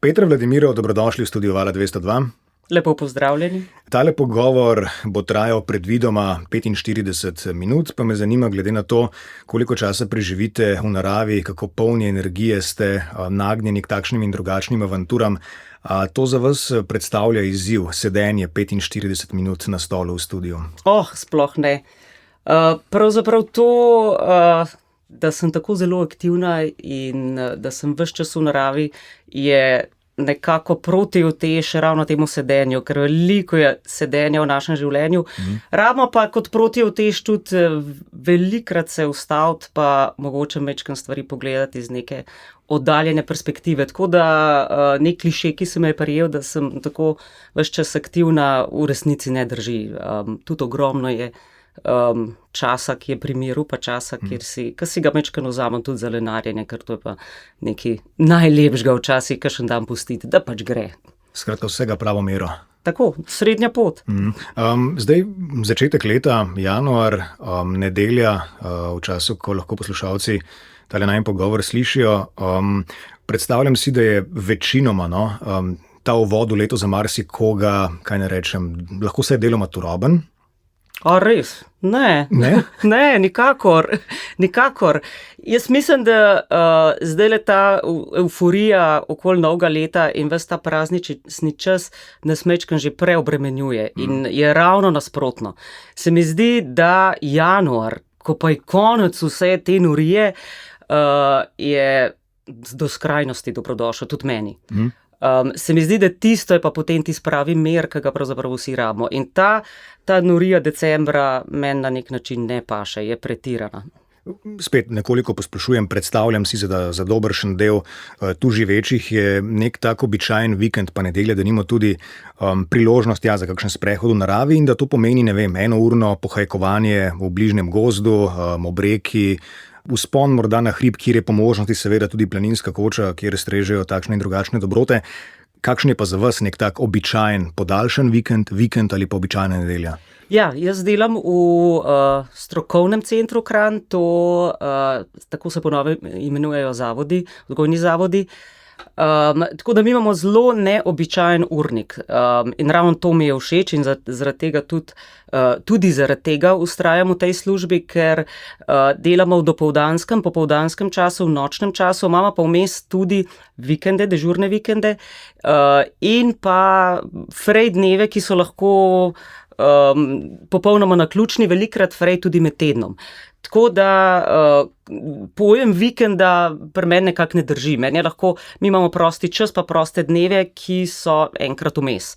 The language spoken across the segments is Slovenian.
Petra Vladimirov, dobrodošli v studiu Vala 202. Lepo pozdravljeni. Tale pogovor bo trajal predvidoma 45 minut, pa me zanima, glede na to, koliko časa preživite v naravi, kako polni energije ste nagnjeni k takšnim in drugačnim avanturam. To za vas predstavlja izziv, sedenje 45 minut na stolu v studiu? Sploh ne. Pravzaprav to, da sem tako zelo aktivna in da sem ves čas v naravi, je nekako protiutež ravno temu sedenju, ker veliko je sedenja v našem življenju. Ravno pa kot protiutež tudi velikrat se ustaviti, pa mogoče majčkeno stvari pogledati iz neke oddaljene perspektive. Tako da nek klišé, ki se me je prijel, da sem tako ves čas aktivna, v resnici ne drži. Tudi ogromno je časa, ki je pri miru, pa časa, ki si ga majčkeno vzamem tudi za lenarjenje, ker to je pa nekaj najlepšega včasih, kakšen dan pustiti, da pač gre. Skratka, vsega pravo mero. Tako, srednja pot. Zdaj, začetek leta, januar, nedelja, v času, ko lahko poslušalci tale najin pogovor slišijo. Predstavljam si, da je večinoma ta uvod v leto za marsikoga, kaj ne rečem, lahko se je deloma turoben. Res? Ne. Ne, nikakor. Jaz mislim, da zdajle ta euforija okoli novega leta in ves ta praznični čas nas majčkeno že preobremenjuje in je ravno nasprotno. Se mi zdi, da januar, ko pa je konec vse te norije, je do skrajnosti dobrodošel tudi meni. Se mi zdi, da tisto je pa potem tisti pravi mir, ki ga pravzaprav vsi rabimo. In ta norija decembra meni na nek način ne paše, je pretirana. Spet nekoliko posplošujem, predstavljam si, da za dobršen del tu živečih je nek tak običajen vikend, pa nedelja, da nima tudi priložnost za kakšen sprehod v naravi in da to pomeni, 1-urno pohajkovanje v bližnjem gozdu, ob reki, vzpon morda na hrib, kjer je po možnosti seveda tudi planinska koča, kjer strežejo takšne in drugačne dobrote. Kakšen je pa za vas nek tak običajen podaljšan vikend ali pa običajna nedelja? Ja, jaz delam v strokovnem centru Kranj, tako se po novem imenujejo zavodi, vzgojni zavodi. Tako da mi imamo zelo neobičajen urnik in ravno to mi je všeč in tudi zaradi tega vztrajam v tej službi, ker delamo v dopoldanskem, popoldanskem času, v nočnem času, imamo pa vmes tudi vikende, dežurne vikende in pa frej dneve, ki so lahko popolnoma naključni, velikrat frej tudi med tednom. Tako da pojem vikenda pri meni nekako ne drži. Meni je lahko, mi imamo prosti čas pa proste dneve, ki so enkrat vmes.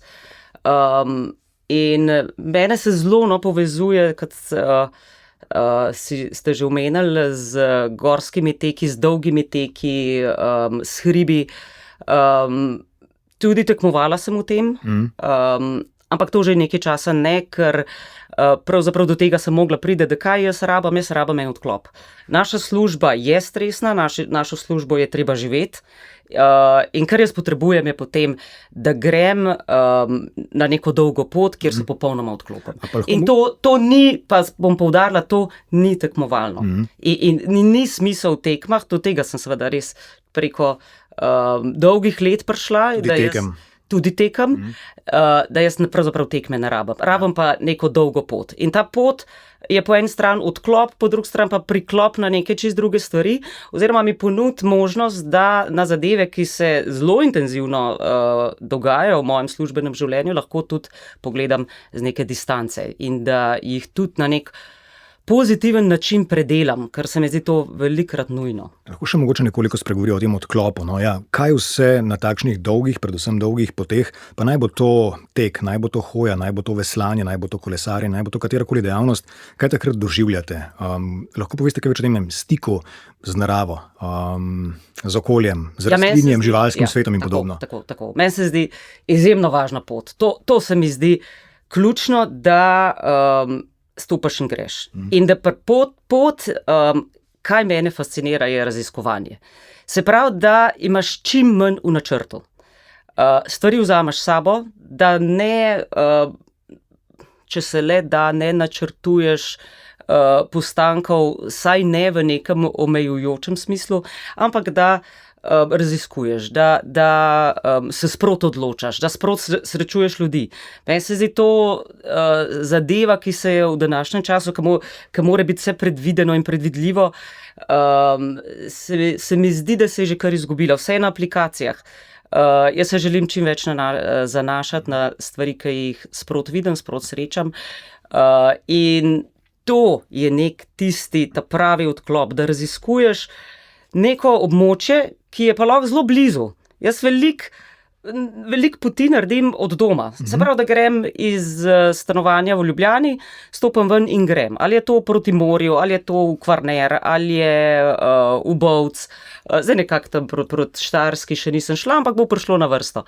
In mene se zelo povezuje, kot ste že omenili, z gorskimi teki, z dolgimi teki, s hribi. Tudi tekmovala sem v tem, ampak to že nekaj časa ne, ker pravzaprav do tega sem mogla priti, da kaj jaz rabim en odklop. Naša služba je stresna, našo službo je treba živeti in kar jaz potrebujem je potem, da grem na neko dolgo pot, kjer se popolnoma odklopim. In to ni, pa bom poudarila, to ni tekmovalno. In ni smisel v tekmah, do tega sem seveda res preko dolgih let prišla. Tudi tekam, da jaz pravzaprav tekme ne rabim. Rabim pa neko dolgo pot. In ta pot je po eni strani odklop, po drugi strani pa priklop na neke čisto druge stvari, oziroma mi ponudi možnost, da na zadeve, ki se zelo intenzivno dogajajo v mojem službenem življenju, lahko tudi pogledam z neke distance in da jih tudi na nek pozitiven način predelam, ker se mi zdi to velikokrat nujno. Lahko še mogoče nekoliko spregovori o tem odklopu. Kaj vse na takšnih dolgih, predvsem dolgih poteh, pa naj bo to tek, naj bo to hoja, naj bo to veslanje, naj bo to kolesarjenje, naj bo to katerakoli dejavnost, kaj takrat doživljate? Lahko poveste kaj več o tem stiku z naravo, z okoljem, z rastlinjem, živalskim svetom in podobno? Tako. Meni se zdi izjemno važna pot. To se mi zdi ključno, da stopaš in greš. In da pot, kaj mene fascinira, je raziskovanje. Se pravi, da imaš čim manj v načrtu. Stvari vzameš s sabo, da ne, če se le da, ne načrtuješ postankov, saj ne v nekem omejujočem smislu, ampak da raziskuješ, da se sprot odločaš, da sprot srečuješ ljudi. Meni se zdi to zadeva, ki se je v današnjem času, ki mora biti vse predvideno in predvidljivo, se mi zdi, da se je že kar izgubila. Vse na aplikacijah. Jaz se želim čim več zanašati na stvari, ki jih sprot vidim, sprot srečam. In to je nek ta pravi odklop, da raziskuješ neko območje, ki je pa lahko zelo blizu. Jaz veliko poti naredim od doma. Se pravi, da grem iz stanovanja v Ljubljani, stopim ven in grem. Ali je to proti morju, ali je to v Kvarner, ali je v Bovc. Zdaj nekako tam proti Štajerski še nisem šla, ampak bo prišlo na vrsto.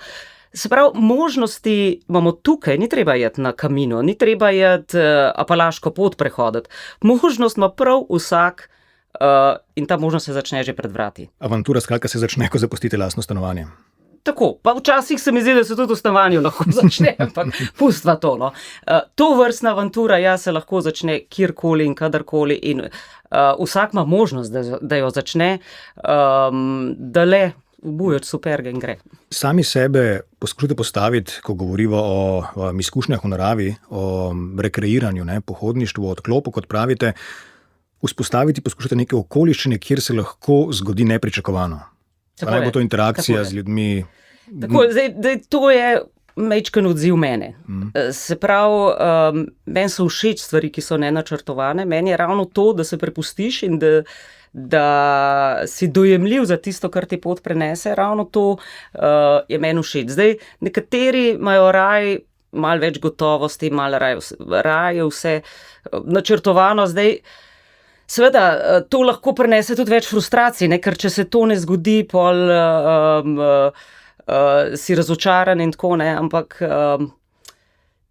Se pravi, možnosti imamo tukaj, ni treba iti na Camino, ni treba iti Apalaško pot prehoditi. Možnost ima prav vsak in ta možnost se začne že pred vrati. Avantura skratka se začne, ko zapustite lastno stanovanje. Tako, pa včasih se mi zdi, da se tudi v stanovanju lahko začne, ampak pustva to, no. To vrstna avantura, se lahko začne kjerkoli in kadarkoli in vsak ima možnost, da jo začne, da le obuječ superge in gre. Sami sebe poskušate postaviti, ko govorimo o izkušnjah v naravi, o rekreiranju, pohodništvu, odklopu, kot pravite, vzpostaviti poskušate neke okoliščine, kjer se lahko zgodi nepričakovano. Pa naj bo to interakcija z ljudmi. Tako, zdaj to je majčken odziv mene. Se pravi, meni so všeč stvari, ki so nenačrtovane. Meni je ravno to, da se prepustiš in da si dojemljiv za tisto, kar ti pot prenese. Ravno to je meni všeč. Zdaj, nekateri imajo malo več gotovosti, malo raje vse načrtovano. Zdaj, seveda, to lahko prenese tudi več frustracij, ker če se to ne zgodi, pol si razočaran in tako, ampak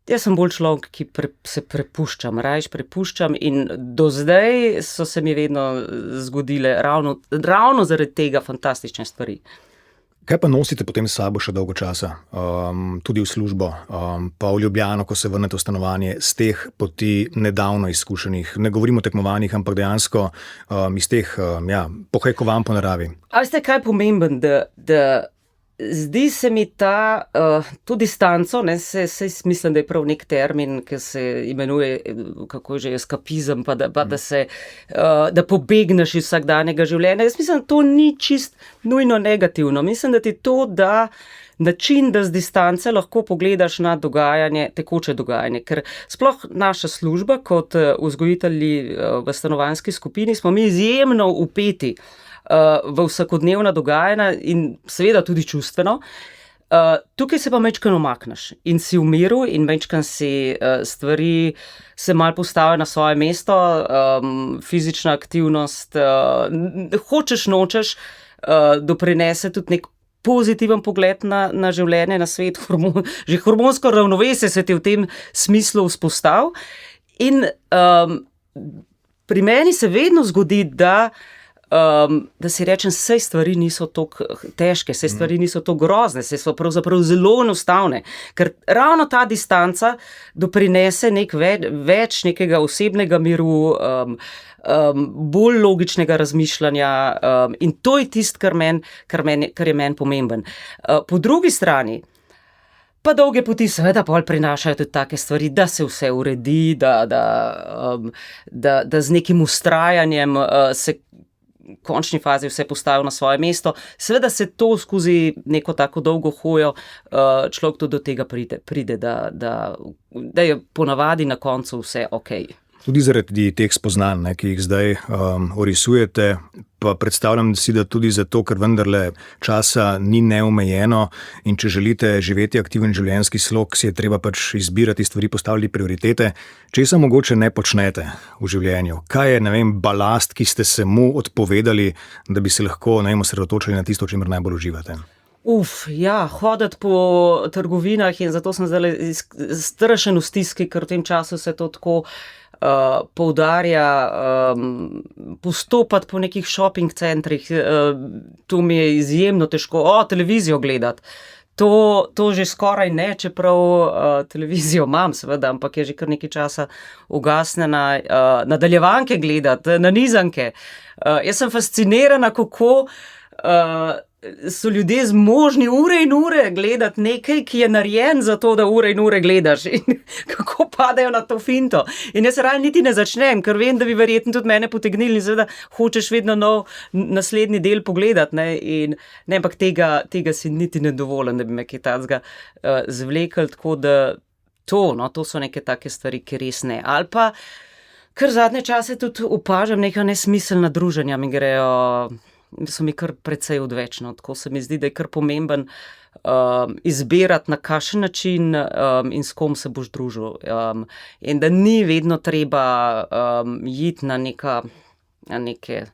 jaz sem bolj človek, ki se prepuščam, rajš prepuščam in do zdaj so se mi vedno zgodile ravno zaradi tega fantastične stvari. Kaj pa nosite potem s sabo še dolgo časa, tudi v službo, pa v Ljubljano, ko se vrnete v stanovanje, z teh poti nedavno izkušenih, ne govorimo o tekmovanjih, ampak dejansko iz teh pohajkovanj po naravi? A veste, kaj je pomemben, da zdi se mi to distanco, mislim, da je prav nek termin, ki se imenuje, kako je že, eskapizem, pa da pobegneš iz vsakdanjega življenja. Jaz mislim, da to ni čist nujno negativno. Mislim, da ti to da način, da z distance lahko pogledaš na tekoče dogajanje, ker sploh naša služba kot vzgojitelji v stanovanjski skupini smo mi izjemno vpeti v vsakodnevna dogajanja in seveda tudi čustveno. Tukaj se pa majčkeno umakneš in si v miru in majčkeno si stvari se malo postavijo na svoje mesto, fizična aktivnost, hočeš, nočeš, doprinese tudi nek pozitiven pogled na življenje, na svet, že hormonsko ravnovesje se ti v tem smislu vzpostavi. In pri meni se vedno zgodi, da si rečem, saj stvari niso tako težke, saj stvari niso tako grozne, saj so pravzaprav zelo enostavne, ker ravno ta distanca doprinese več nekega osebnega miru, bolj logičnega razmišljanja in to je tisto, kar je meni pomemben. Po drugi strani pa dolge poti seveda pol prinašajo tudi take stvari, da se vse uredi, da z nekim vztrajanjem se v končni fazi vse postavi na svoje mesto. Seveda se to skozi neko tako dolgo hojo človek tudi do tega pride, da je ponavadi na koncu vse okej. Tudi zaradi teh spoznanj, ki jih zdaj orisujete, pa predstavljam si, da tudi zato, ker vendarle časa ni neomejeno in če želite živeti aktiven življenjski slog, si je treba pač izbirati stvari, postavljati prioritete. Česa mogoče ne počnete v življenju? Kaj je, balast, ki ste se mu odpovedali, da bi se lahko, osredotočili na tisto, o čemer najbolj uživate? Hoditi po trgovinah in zato sem zdaj strašen v stiski, ker v tem času se to tako poudarja, postopati po nekih shopping centrih, to mi je izjemno težko, televizijo gledati. To že skoraj ne, čeprav televizijo imam seveda, ampak je že kar nekaj časa ugasnjena, nadaljevanke gledati, nanizanke. Jaz sem fascinirana, kako so ljudje zmožni ure in ure gledati nekaj, ki je narejen za to, da ure in ure gledaš in kako padajo na to finto. In jaz raje niti ne začnem, ker vem, da bi verjetno tudi mene potegnili in seveda hočeš vedno nov naslednji del pogledati, ne, in ne, ampak tega si niti ne dovolim, da bi me kaj takega zvlekli, tako da to so neke take stvari, ki res ne. Ali pa, ker zadnje čase tudi opažam neka nesmiselna druženja, so mi kar precej odvečno, tako se mi zdi, da je kar pomemben izbirati, na kakšen način in s kom se boš družil. In da ni vedno treba iti na neke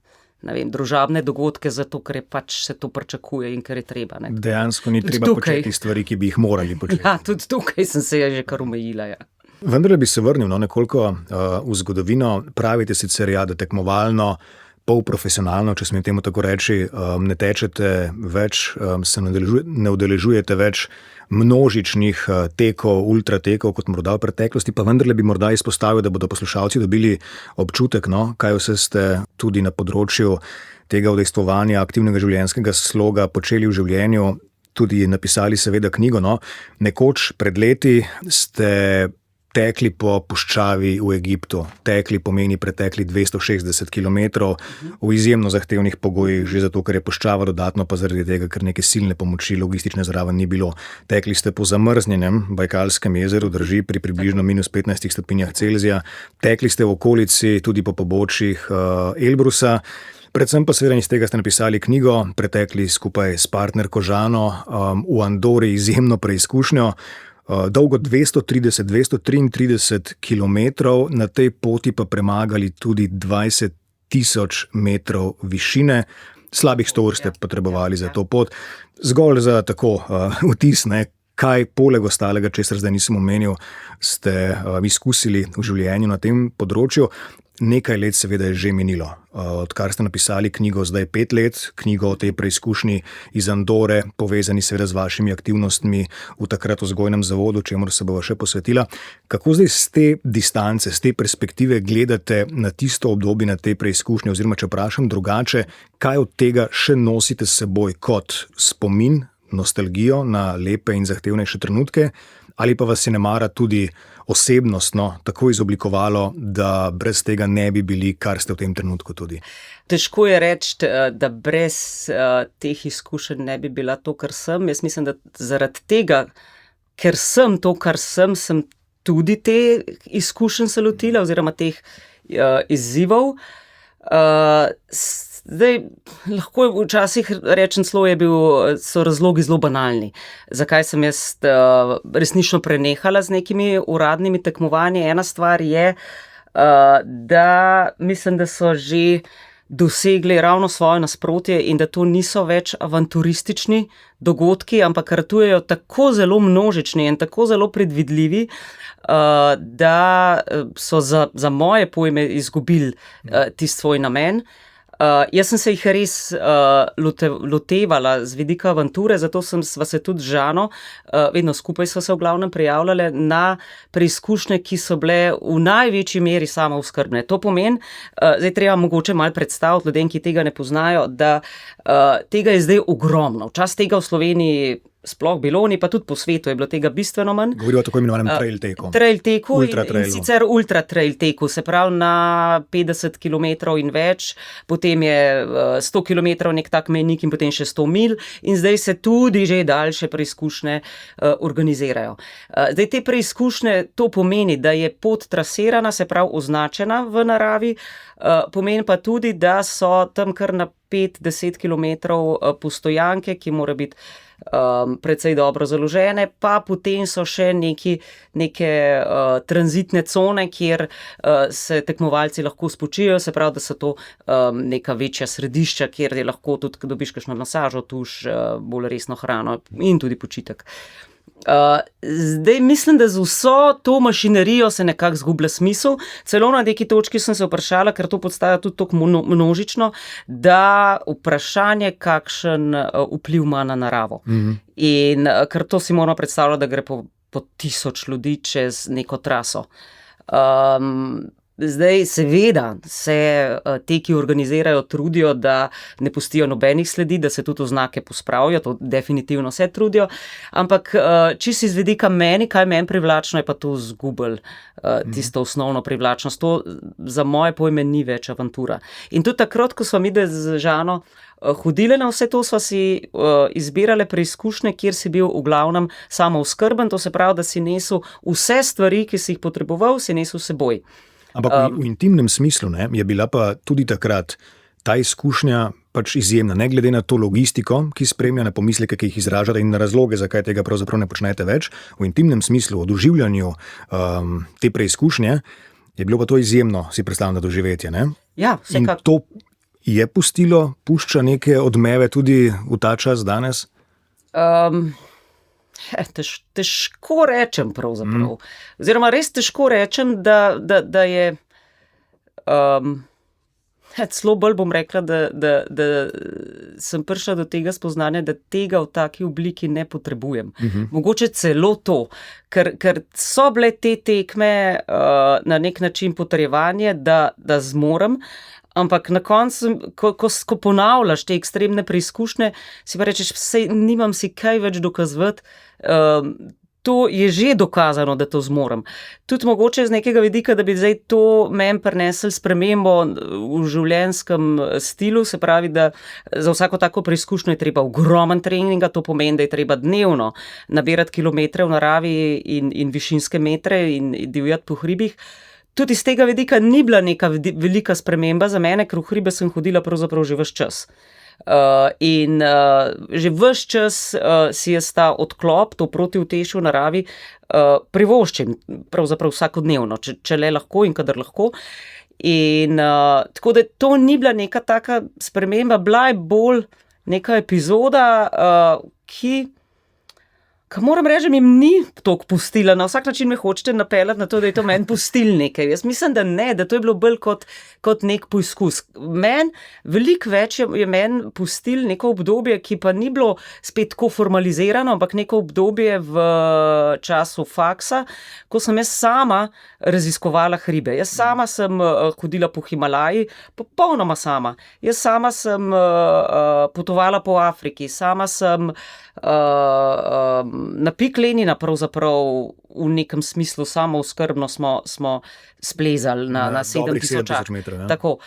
družabne dogodke, zato ker je pač se to pričakuje in ker je treba. Ne. Dejansko ni treba početi stvari, ki bi jih morali početi. Ja, tudi tukaj sem se že kar omejila, ja. Vendar bi se vrnil nekoliko v zgodovino. Pravite sicer, da tekmovalno, polprofesionalno, če smem temu tako reči, ne tečete več, se ne udeležujete več množičnih tekov, ultratekov, kot morda v preteklosti, pa vendarle bi morda izpostavil, da bodo poslušalci dobili občutek, kaj vse ste tudi na področju tega udejstvovanja aktivnega življenjskega sloga počeli v življenju, tudi napisali seveda knjigo. Nekoč pred leti ste tekli po puščavi v Egiptu. Tekli pomeni pretekli 260 kilometrov v izjemno zahtevnih pogojih, že zato, ker je puščava, dodatno pa zaradi tega, ker neke silne pomoči logistične zraven ni bilo. Tekli ste po zamrznjenem Bajkalskem jezeru, drži, pri približno -15 stopinjah Celzija. Tekli ste v okolici, tudi po pobočjih Elbrusa. Predvsem pa seveda iz tega ste napisali knjigo, pretekli skupaj s partnerko Žano v Andori izjemno preizkušnjo. Dolgo 233 kilometrov, na tej poti pa premagali tudi 20.000 metrov višine. Slabih 100 ur ste potrebovali za to pot. Zgolj za tako vtis, kaj poleg ostalega, česar zdaj nisem omenil, ste izkusili v življenju na tem področju. Nekaj let seveda je že minilo. Odkar ste napisali knjigo, zdaj 5 let, knjigo o tej preizkušnji iz Andore, povezani seveda z vašimi aktivnostmi v takrat vzgojnem zavodu, čemur se bova še posvetila. Kako zdaj z te distance, z te perspektive gledate na tisto obdobje, na te preizkušnje, oziroma če vprašam drugače, kaj od tega še nosite s seboj kot spomin, nostalgijo na lepe in zahtevnejše trenutke, ali pa vas je nemara tudi osebnostno tako izoblikovalo, da brez tega ne bi bili, kar ste v tem trenutku tudi? Težko je reči, da brez teh izkušenj ne bi bila to, kar sem. Jaz mislim, da zaradi tega, ker sem to, kar sem tudi te izkušenj se lotila oziroma teh izzivov. Zdaj, lahko včasih rečem celo, so razlogi zelo banalni. Zakaj sem jaz resnično prenehala z nekimi uradnimi tekmovanji? Ena stvar je, da mislim, da so že dosegli ravno svoje nasprotje in da to niso več avanturistični dogodki, ampak ratujejo tako zelo množični in tako zelo predvidljivi, da so za moje pojme izgubili tisti svoj namen. Jaz sem se jih res lotevala z vidika avanture, zato sva se tudi z Žano, vedno skupaj sva se v glavnem prijavljale na preizkušnje, ki so bile v največji meri samooskrbne. To pomeni, zdaj treba mogoče malo predstaviti ljudem, ki tega ne poznajo, da tega je zdaj ogromno. Včasih tega v Sloveniji sploh bilo, ni pa tudi po svetu je bilo tega bistveno manj. Govorijo o tako imenovanem trail teku. Trail teku in sicer ultra trail teku, se pravi na 50 km in več, potem je 100 km nek tak mejnik in potem še 100 mil in zdaj se tudi že daljše preizkušnje organizirajo. Zdaj te preizkušnje, to pomeni, da je pot trasirana, se pravi označena v naravi, pomeni pa tudi, da so tam kar na 5-10 km postojanke, ki mora biti precej dobro založene, pa potem so še neke tranzitne cone, kjer se tekmovalci lahko spočijo, se pravi, da so to neka večja središča, kjer je lahko tudi dobiš kakšno masažo, tuš, bolj resno hrano in tudi počitek. Zdaj mislim, da z vso to mašinerijo se nekako zgublja smisel. Celo na neki točki sem se vprašala, ker to postaja tudi tako množično, da vprašanje, kakšen vpliv ima na naravo. In ker to si moramo predstavljati, da gre po 1000 ljudi čez neko traso. Zdaj, seveda, se ti, ki organizirajo, trudijo, da ne pustijo nobenih sledi, da se tudi oznake pospravijo, to definitivno se trudijo, ampak čisto iz vidika meni, kaj meni privlačno, je pa to zgubili tisto osnovno privlačnost. To za moje pojme ni več avantura. In tudi takrat, ko smo mi z Žano hodile na vse to, sva si izbirale preizkušnje, kjer si bil v glavnem samooskrben, to se pravi, da si nesel vse stvari, ki si jih potreboval, si nesel seboj. Ampak v intimnem smislu, ne, je bila pa tudi takrat ta izkušnja pač izjemna, ne glede na to logistiko, ki spremlja, na pomisleke, ki jih izražate in na razloge, zakaj tega pravzaprav ne počnete več. V intimnem smislu, o doživljanju te preizkušnje, je bilo pa to izjemno, si predstavljam, doživetje. Ne? Ja, vsekakor. In to je pušča neke odmeve tudi v ta čas danes? Težko rečem pravzaprav. Oziroma res težko rečem, da je celo bolj bom rekla, da sem prišla do tega spoznanja, da tega v taki obliki ne potrebujem. Mogoče celo to, ker so bile te tekme na nek način potrjevanje, da zmorem, ampak na koncu, ko ponavljaš te ekstremne preizkušnje, si pa rečeš, saj nimam si kaj več dokazovati, to je že dokazano, da to zmorem. Tudi mogoče z nekega vidika, da bi zdaj to meni prinesel spremembo v življenjskem stilu, se pravi, da za vsako tako preizkušnjo je treba ogromen treninga, to pomeni, da je treba dnevno nabirati kilometre v naravi in višinske metre in divjati po hribih. Tudi iz tega vidika ni bila neka velika sprememba za mene, ker v hribe sem hodila pravzaprav že ves čas. In že ves čas si jaz ta odklop, to protiutež v naravi, privoščim pravzaprav vsakodnevno, če le lahko in kadar lahko. In tako da to ni bila neka taka sprememba, bila je bolj neka epizoda, ki moram reči, mi ni toliko pustila, na vsak način me hočete napeljati na to, da je to meni pustil nekaj. Jaz mislim, da ne, da to je bilo bolj kot nek poizkus. Veliko več je meni pustil neko obdobje, ki pa ni bilo spet tako formalizirano, ampak neko obdobje v času faksa, ko sem jaz sama raziskovala hribe. Jaz sama sem hodila po Himalaji, popolnoma sama. Jaz sama sem potovala po Afriki, sama sem na pik Lenina pravzaprav v nekem smislu samooskrbno smo splezali na 7000 metrov. Ja. Tako.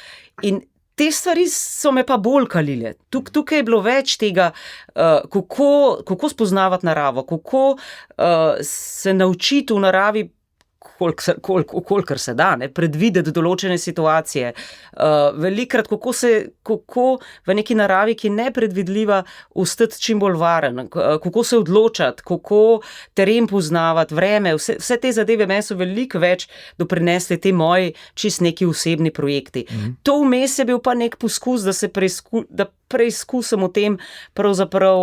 In te stvari so me pa bolj kalile. Tukaj je bilo več tega, kako spoznavati naravo, kako se naučiti v naravi, kolikor se da, predvideti določene situacije. Velikrat, kako v neki naravi, ki je nepredvidljiva, ostati čim bolj varen, kako se odločati, kako teren poznavati, vreme, vse te zadeve meni so veliko več doprinesli te moji čist neki osebni projekti. To vmes je bil pa nek poskus, da preizkusim v tem pravzaprav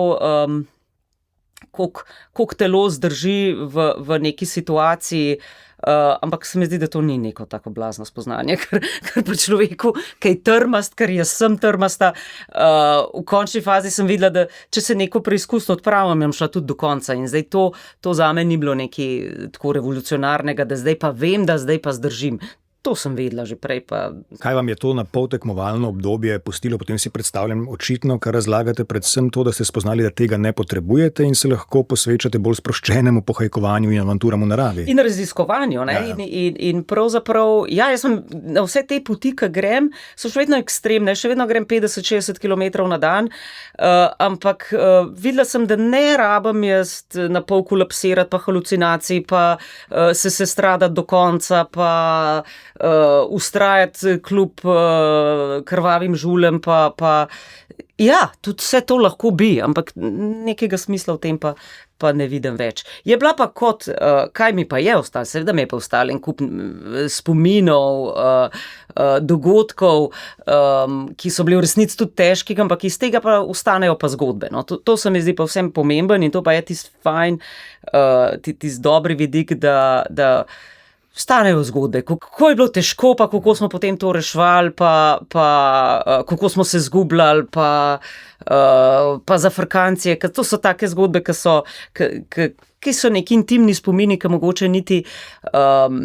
koliko telo zdrži v neki situaciji, ampak se mi zdi, da to ni neko tako blazno spoznanje, ker pa človeku, ki je trmast, ker jaz sem trmasta, v končni fazi sem videla, da če se neko preizkusno odpravim, bom šla tudi do konca in zdaj to zame ni bilo nekaj tako revolucionarnega, da zdaj pa vem, da zdaj pa zdržim. To sem vedela že prej. Kaj vam je to na poltekmovalno obdobje pustilo? Potem si predstavljam očitno, kar razlagate, predvsem to, da ste spoznali, da tega ne potrebujete in se lahko posvečate bolj sproščenemu pohajkovanju in avanturam v naravi. In raziskovanju. Ne? Ja. In pravzaprav, jaz sem na vse te poti, ki grem, so še vedno ekstremne, še vedno grem 50-60 km na dan, ampak videla sem, da ne rabim jaz na pol kolapsirati, pa halucinacij, pa se stradati do konca, pa ustrajati kljub krvavim žulem, pa ja, tudi vse to lahko bi, ampak nekega smisla v tem pa ne vidim več. Je bila pa kot, kaj mi pa je ostalo, seveda mi je pa ostalo en kup spominov, dogodkov, ki so bili v resnici tudi težki, ampak iz tega pa ostanejo pa zgodbe. No? To se mi zdi pa vsem pomemben in to pa je tisti fajn, tisti dobri vidik, da vstanejo zgodbe, kako je bilo težko, pa kako smo potem to reševali, pa kako smo se zgubljali, pa zafrkancije, ker to so take zgodbe, ki ki so neki intimni spomini, ki mogoče niti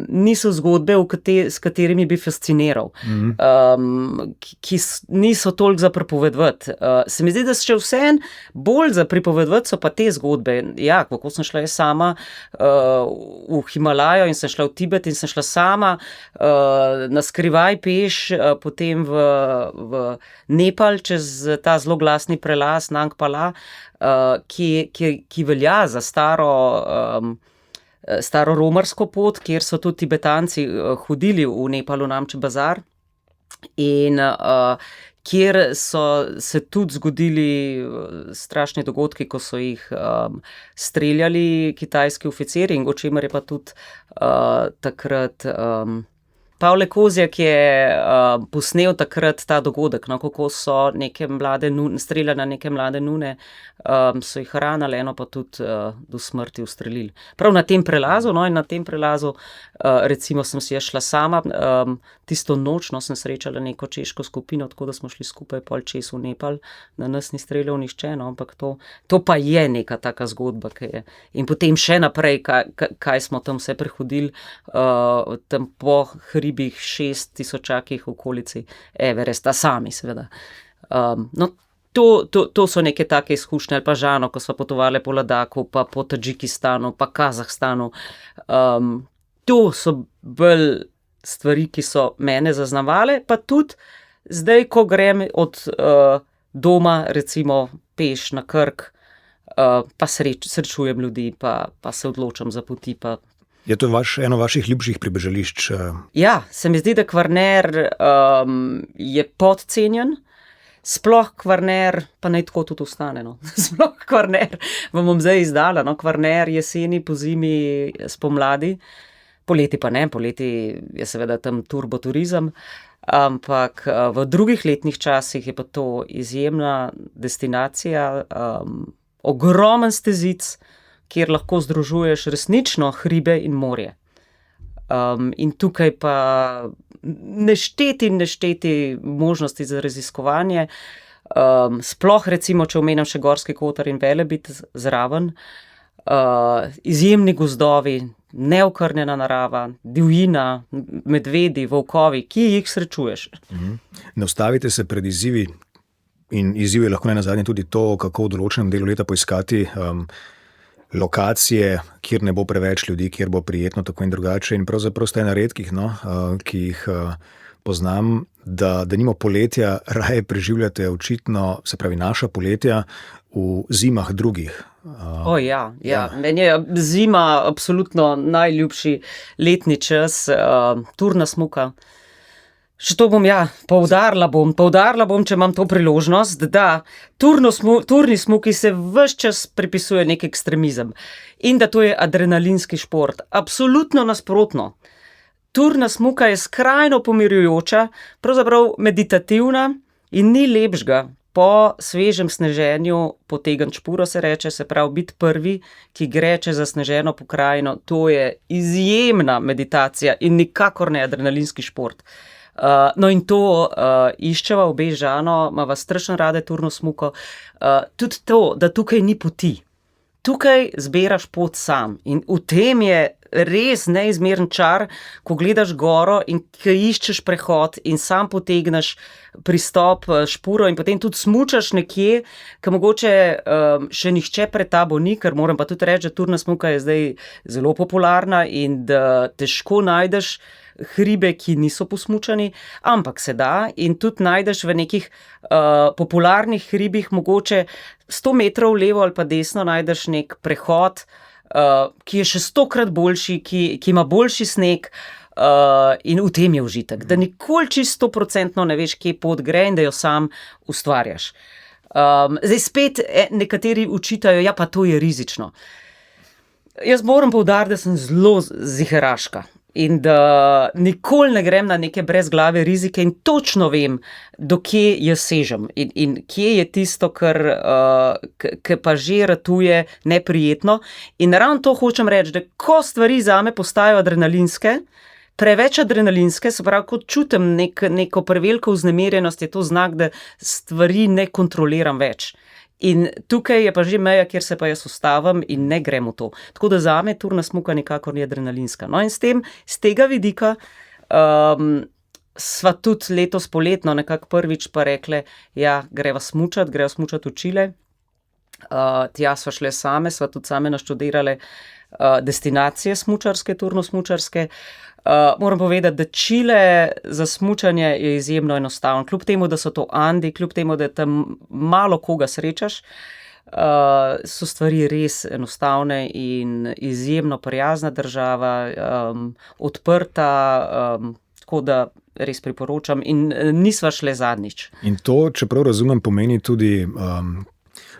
niso zgodbe, s katerimi bi fasciniral, ki niso toliko za pripovedovati. Se mi zdi, da še vseeno bolj za pripovedovati so pa te zgodbe. Ja, kako sem šla sama v Himalajo in sem šla v Tibet in sem šla sama na skrivaj peš, potem v Nepal čez ta zelo glasni prelaz Nangpala, ki velja za staro romarsko pot, kjer so tudi Tibetanci hodili v Nepalu Namche Bazar in kjer so se tudi zgodili strašni dogodki, ko so jih streljali kitajski oficirji in o čemer je pa tudi takrat Pavle Kozjak je posnel takrat ta dogodek, kako so neke mlade streljali na neke mlade nune, so jih ranili, eno pa tudi do smrti ustrelili. Prav na tem prelazu, in na tem prelazu recimo sem si šla sama, tisto noč, sem srečala neko češko skupino, tako da smo šli skupaj pol čez v Nepal, na nas ni streljal nihče, ampak to pa je neka taka zgodba, ki je. In potem še naprej, kaj smo tam vse prehodili, tam po hribih 6000 v okolici Everesta, sami seveda. To so neke take izkušnje, ali pa Žano, ko smo potovali po Ladaku, pa po Tadžikistanu, pa Kazahstanu. To so bolj stvari, ki so mene zaznavale, pa tudi zdaj, ko grem od doma, recimo peš na Krk, pa srečujem ljudi, pa se odločam za poti, pa. Je to eno vaših ljubših pribežališč? Ja, se mi zdi, da Kvarner je podcenjen, sploh Kvarner, pa naj tako tudi ostane, sploh Kvarner, vam bom zdaj izdala, Kvarner jeseni, pozimi, spomladi, poleti pa ne, poleti je seveda tam turboturizem, ampak v drugih letnih časih je pa to izjemna destinacija, ogromen stezic, kjer lahko združuješ resnično hribe in morje. In tukaj pa nešteti možnosti za raziskovanje, sploh recimo, če omenjam še Gorski Kotar in Velebit zraven, izjemni gozdovi, neokrnjena narava, divjina, medvedi, volkovi, ki jih srečuješ. Ne ustavite se pred izzivi in izziv je lahko nenazadnje tudi to, kako v določenem delu leta poiskati lokacije, kjer ne bo preveč ljudi, kjer bo prijetno tako in drugače. In pravzaprav ste ena redkih, ki jih poznam, da nimo poletja raje preživljate očitno, se pravi naša poletja, v zimah drugih. Ja. Meni je zima absolutno najljubši letni čas, turna smuka. Še to bom, poudarila bom, če imam to priložnost, da turni smuki se ves čas pripisuje nek ekstremizem in da to je adrenalinski šport. Absolutno nasprotno. Turna smuka je skrajno pomirjujoča, pravzaprav meditativna in ni lepšega po svežem sneženju potegniti špuro, se reče, se pravi biti prvi, ki gre čez zasneženo pokrajino. To je izjemna meditacija in nikakor ne adrenalinski šport. In to iščeva obe z Žano, imava strašno rade turno smuko. Tudi to, da tukaj ni poti. Tukaj zbiraš pot sam in v tem je res neizmeren čar, ko gledaš goro in ko iščeš prehod in sam potegneš pristop, špuro in potem tudi smučaš nekje, ko mogoče še nihče pred tabo ni, ker moram pa tudi reči, da turna smuka je zdaj zelo popularna in da težko najdeš hribe, ki niso posmučani, ampak se da in tudi najdeš v nekih popularnih hribih mogoče 100 metrov levo ali pa desno najdeš nek prehod, ki je še 100-krat boljši, ki ima boljši sneg in v tem je užitek, da nikoli čisto 100% ne veš, kje pot gre in da jo sam ustvarjaš. Zdaj spet nekateri učitajo, pa to je rizično. Jaz moram poudariti, da sem zelo ziheraška in da nikoli ne grem na neke brezglave rizike in točno vem, do kje jaz sežem in kje je tisto, kar pa že ratuje neprijetno. In ravno to hočem reči, da ko stvari zame postajajo adrenalinske, preveč adrenalinske, se pravi, kot čutim neko preveliko vznemirjenost, je to znak, da stvari ne kontroliram več. In tukaj je pa že meja, kjer se pa jaz ustavim in ne grem v to. Tako da zame turna smuka nikakor ni adrenalinska. No in z tega vidika sva tudi letos poletno nekako prvič pa rekle, ja, greva smučat v Čile. Tja sva šle same, sva tudi same naštudirale destinacije smučarske, turno-smučarske. Moram povedati, da Čile za smučanje je izjemno enostavno. Kljub temu, da so to Andi, kljub temu, da tam malo koga srečaš, so stvari res enostavne in izjemno prijazna država, odprta, tako da res priporočam in nisva šle zadnjič. In to, čeprav razumem, pomeni tudi,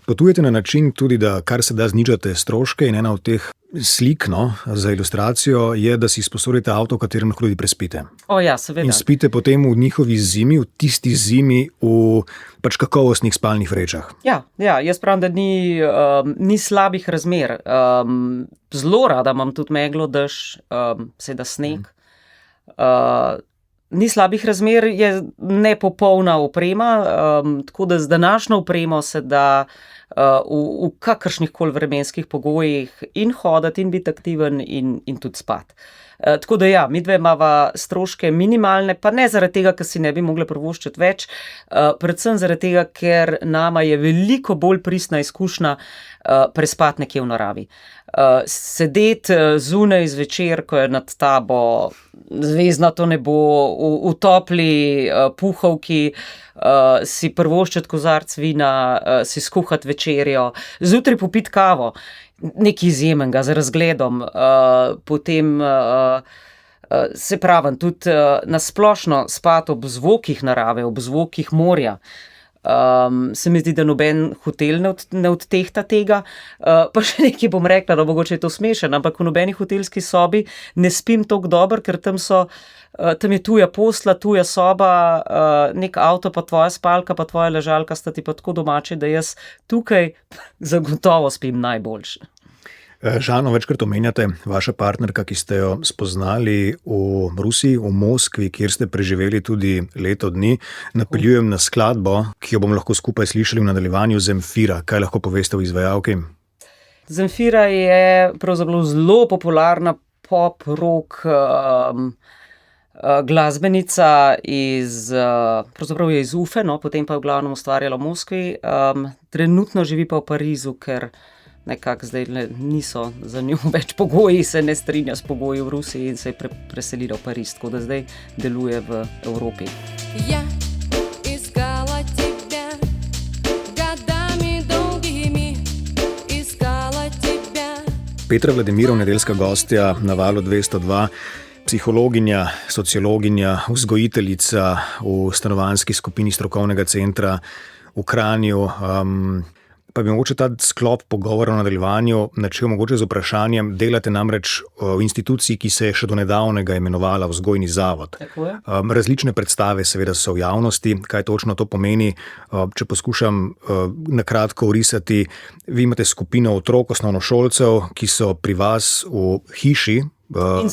potujete na način tudi, da kar se da znižate stroške in ena od teh slik, za ilustracijo je, da si sposodite avto, v katerem lahko tudi prespite. Ja, seveda. In spite potem v njihovi zimi, v tisti zimi, v pač kakovostnih spalnih vrečah. Ja, jaz pravim, da ni slabih razmer. Zelo rada imam tudi meglo, dež, seveda sneg. Ni slabih razmer, je nepopolna oprema, tako da z današnjo opremo se da v kakršnih koli vremenskih pogojih in hoditi in biti aktiven in tudi spati. Tako da ja, midve imava stroške minimalne, pa ne zaradi tega, ker si ne bi mogla privoščiti več, predvsem zaradi tega, ker nama je veliko bolj pristna izkušnja prespati nekje v naravi. Sedeti zunaj zvečer, ko je nad tabo zvezdnato nebo, v topli puhovki, si privoščiti kozarc vina, si skuhati večerjo, zjutraj popiti kavo, nekaj izjemnega z razgledom, potem se pravim, tudi nasplošno spati ob zvokih narave, ob zvokih morja. Se mi zdi, da noben hotel ne odtehta tega, pa še nekaj bom rekla, no mogoče je to smešen, ampak v nobeni hotelski sobi ne spim toliko dobro, ker tam je tuja posla, tuja soba, nek avto pa tvoja spalka, pa tvoja ležalka sta ti pa tako domači, da jaz tukaj zagotovo spim najboljše. Žano, večkrat omenjate vaša partnerka, ki ste jo spoznali v Rusiji, v Moskvi, kjer ste preživeli tudi leto dni. Napeljujem na skladbo, ki jo bomo lahko skupaj slišali v nadaljevanju, Zemfira. Kaj lahko poveste o izvajalki? Zemfira je pravzaprav zelo popularna pop-rock glasbenica pravzaprav je iz Ufe, potem pa je v glavnem ustvarjala v Moskvi. Trenutno živi pa v Parizu, ker nekako zdaj niso za njo več pogoji, se ne strinja s pogoji v Rusiji in se je preselila v Pariz, tako da zdaj deluje v Evropi. Ja, iskala tebe, godami dolgimi, iskala tebe. Petra Vladimirov, nedeljska gostja na Valu 202, psihologinja, sociologinja, vzgojiteljica v stanovanjski skupini strokovnega centra v Kranju. Pa bi mogoče ta sklop pogovora v nadaljevanju načel mogoče z vprašanjem. Delate namreč v instituciji, ki se je še do nedavnega imenovala Vzgojni zavod. Različne predstave seveda so v javnosti. Kaj točno to pomeni? Če poskušam na kratko orisati, vi imate skupino otrok, osnovnošolcev, ki so pri vas v hiši. In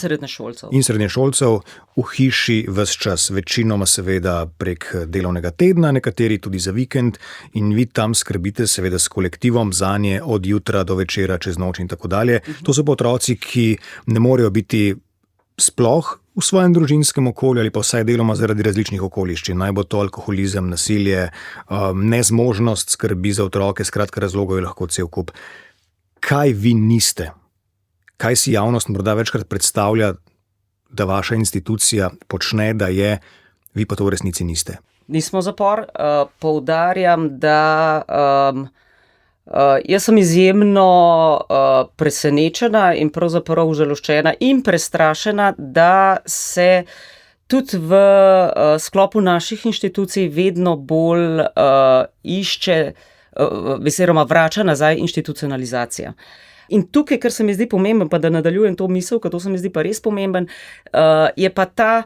srednješolcev. V hiši ves čas, večinoma seveda prek delovnega tedna, nekateri tudi za vikend, in vi tam skrbite seveda s kolektivom zanje od jutra do večera, čez noč in tako dalje. To so pa otroci, ki ne morejo biti sploh v svojem družinskem okolju ali pa vsaj deloma zaradi različnih okoliščin. Naj bo to alkoholizem, nasilje, nezmožnost skrbi za otroke, skratka razlogov je lahko cel kup. Kaj vi niste? Kaj si javnost morda večkrat predstavlja, da vaša institucija počne, da je, vi pa to v resnici niste? Nismo zapor. Poudarjam, da jaz sem izjemno presenečena in pravzaprav užaloščena in prestrašena, da se tudi v sklopu naših inštitucij vedno bolj išče, oziroma vrača nazaj institucionalizacija. In tukaj, kar se mi zdi pomemben, pa da nadaljujem to misel, ker to se mi zdi pa res pomemben, je pa ta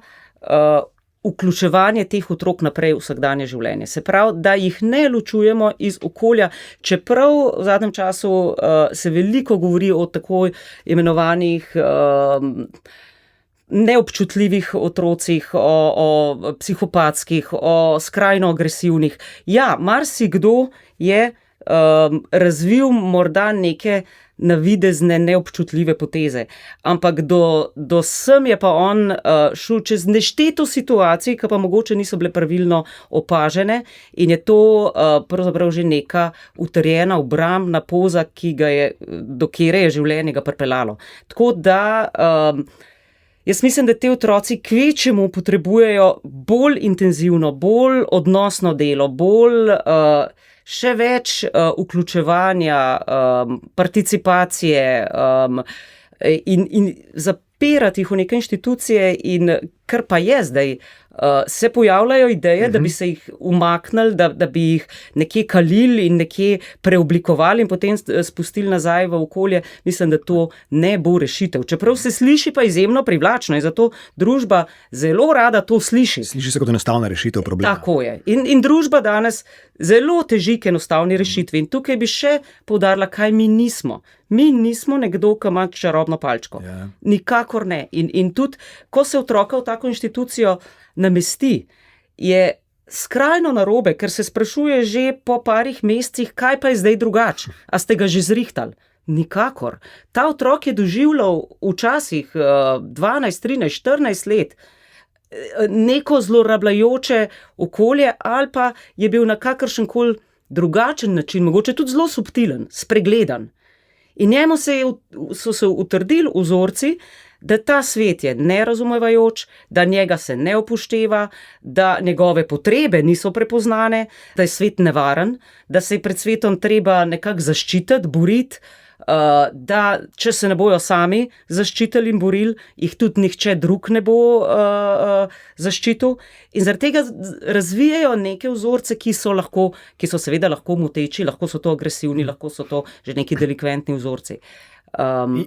vključevanje teh otrok naprej v vsakdanje življenje. Se pravi, da jih ne ločujemo iz okolja, čeprav v zadnjem času se veliko govori o tako imenovanih neobčutljivih otrocih, o psihopatskih, o skrajno agresivnih. Ja, marsikdo je razvil morda neke navidezne, neobčutljive poteze. Ampak do sem je pa on šel čez nešteto situacij, ki pa mogoče niso bile pravilno opažene in je to pravzaprav že neka utrjena obrambna poza, do kere je življenje ga pripeljalo. Tako da jaz mislim, da te otroci kvečemu potrebujejo bolj intenzivno, bolj odnosno delo, bolj še več vključevanja, participacije in zapirati jih v neke inštitucije in kar pa je zdaj, se pojavljajo ideje, da bi se jih umaknili, da bi jih nekje kalili in nekje preoblikovali in potem spustili nazaj v okolje. Mislim, da to ne bo rešitev. Čeprav se sliši pa izjemno privlačno in zato družba zelo rada to sliši. Sliši se kot enostavna rešitev problema. Tako je. In družba danes zelo teži k enostavni rešitvi. In tukaj bi še poudarila, kaj mi nismo. Mi nismo nekdo, ki ima čarobno palčko. Ja. Nikakor ne. In tudi, ko se otroka v tako inštitucijo namesti, je skrajno narobe, ker se sprašuje že po parih mesecih, kaj pa je zdaj drugače. A ste ga že zrihtali? Nikakor. Ta otrok je doživljal včasih 12, 13, 14 let neko zlorabljajoče okolje ali pa je bil na kakršenkoli drugačen način, mogoče tudi zelo subtilen, spregledan. In njemu so se utrdili vzorci, da ta svet je nerazumevajoč, da njega se ne upošteva, da njegove potrebe niso prepoznane, da je svet nevaren, da se je pred svetom treba nekako zaščititi, boriti, da če se ne bojo sami zaščitili in borili, jih tudi nihče drug ne bo zaščitil. In zaradi tega razvijajo neke vzorce, ki so seveda lahko moteči, lahko so to agresivni, lahko so to že neki delikventni vzorci.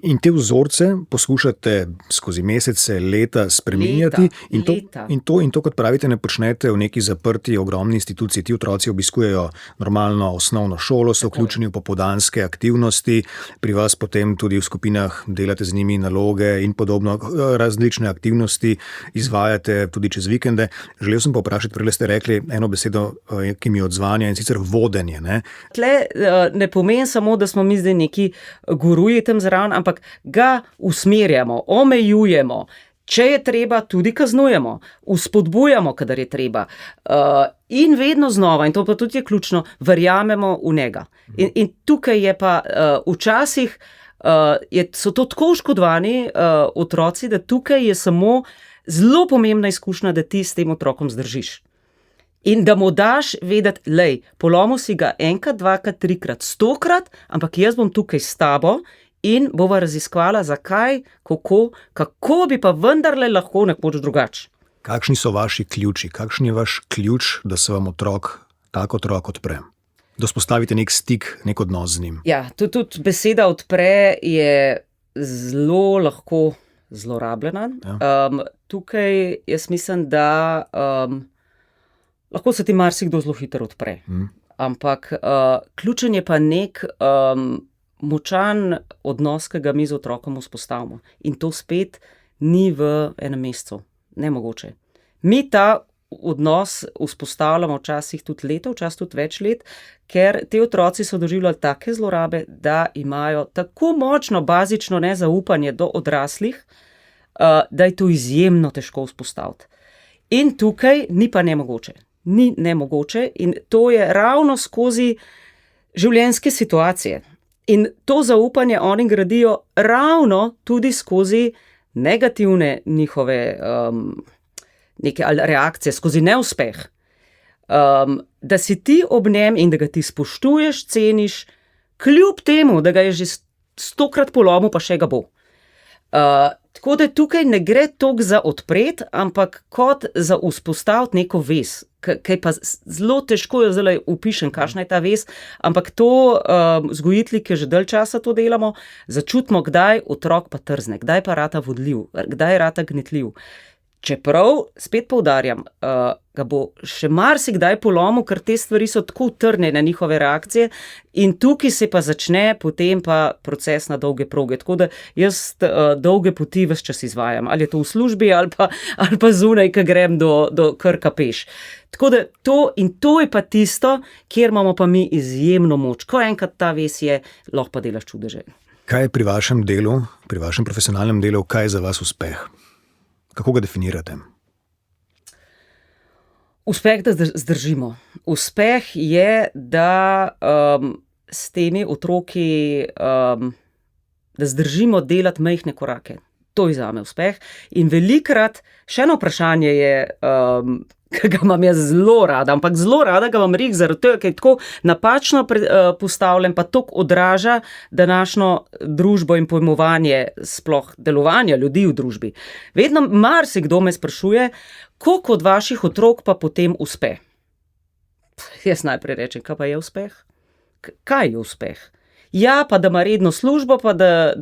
In te vzorce poskušate skozi mesece, leta spreminjati. In to, kot pravite, ne počnete v neki zaprti, ogromni instituciji. Ti otroci obiskujejo normalno osnovno šolo, so vključeni v popoldanske aktivnosti, pri vas potem tudi v skupinah delate z njimi naloge in podobno, različne aktivnosti izvajate tudi čez vikende. Želel sem pa vprašati, prej ste rekli eno besedo, ki mi odzvanja, in sicer vodenje. Tle ne pomeni samo, da smo mi zdaj neki guruji zraven, ampak ga usmerjamo, omejujemo, če je treba, tudi kaznujemo, vzpodbujamo, kadar je treba. In vedno znova, in to pa tudi je ključno, verjamemo v njega. In tukaj je pa včasih, so to tako oškodovani otroci, da tukaj je samo zelo pomembna izkušnja, da ti s tem otrokom zdržiš. In da mu daš vedeti, lej, polomil si ga enkrat, dvakrat, trikrat, 100krat, ampak jaz bom tukaj s tabo in bova raziskvala, zakaj, kako bi pa vendarle lahko nekoč drugače. Kakšni so vaši ključi? Kakšen je vaš ključ, da se vam tak otrok odpre? Da vzpostavite nek stik, nek odnos z njim? Ja, tudi beseda odpre je zelo lahko zlorabljena. Ja. Tukaj jaz mislim, da lahko se ti marsikdo zelo hitro odpre. Ampak ključen je pa nek močan odnos, ki ga mi z otrokom vzpostavimo. In to spet ni v enem mesecu. Nemogoče. Mi ta odnos vzpostavljamo včasih tudi leta, včasih tudi več let, ker te otroci so doživljali take zlorabe, da imajo tako močno bazično nezaupanje do odraslih, da je to izjemno težko vzpostaviti. In tukaj ni pa nemogoče. Ni nemogoče in to je ravno skozi življenjske situacije. In to zaupanje oni gradijo ravno tudi skozi negativne njihove neke reakcije, skozi neuspeh. Da si ti ob njem in da ga ti spoštuješ, ceniš, kljub temu, da ga je že 100krat polomil, pa še ga bo. Tako da tukaj ne gre toliko za odpreti, ampak kot za vzpostaviti neko vez. Kaj pa zelo težko jo zdaj opišem, kakšna je ta vez, ampak to vzgojitelji, ki že dalj časa to delamo, začutimo, kdaj otrok pa trzne, kdaj pa rata vodljiv, kdaj rata gnetljiv. Čeprav, spet poudarjam, ga bo še marsikdaj polomil, ker te stvari so tako utrne na njihove reakcije in tukaj se pa začne potem pa proces na dolge proge. Tako da jaz dolge poti ves čas izvajam. Ali je to v službi ali pa zunaj, ko grem do Krka peš. Tako da to je pa tisto, kjer imamo pa mi izjemno moč. Ko enkrat ta ves je, lahko pa delaš čudeže. Kaj je pri vašem delu, pri vašem profesionalnem delu, kaj je za vas uspeh? Kako ga definirate? Uspeh, da zdržimo. Uspeh je, da s temi otroki, da zdržimo delati majhne korake. To je zame uspeh. In velikrat, še eno vprašanje je, ki ga imam jaz zelo rada, ampak zelo rada ga imam rekel, zaradi tega, ker je tako napačno postavljen, pa toliko odraža današnjo družbo in pojmovanje, sploh delovanja ljudi v družbi. Vedno marsikdo me sprašuje, koliko od vaših otrok pa potem uspe. Jaz najprej rečem, kaj pa je uspeh? Kaj je uspeh? Ja, pa da ima redno službo, pa da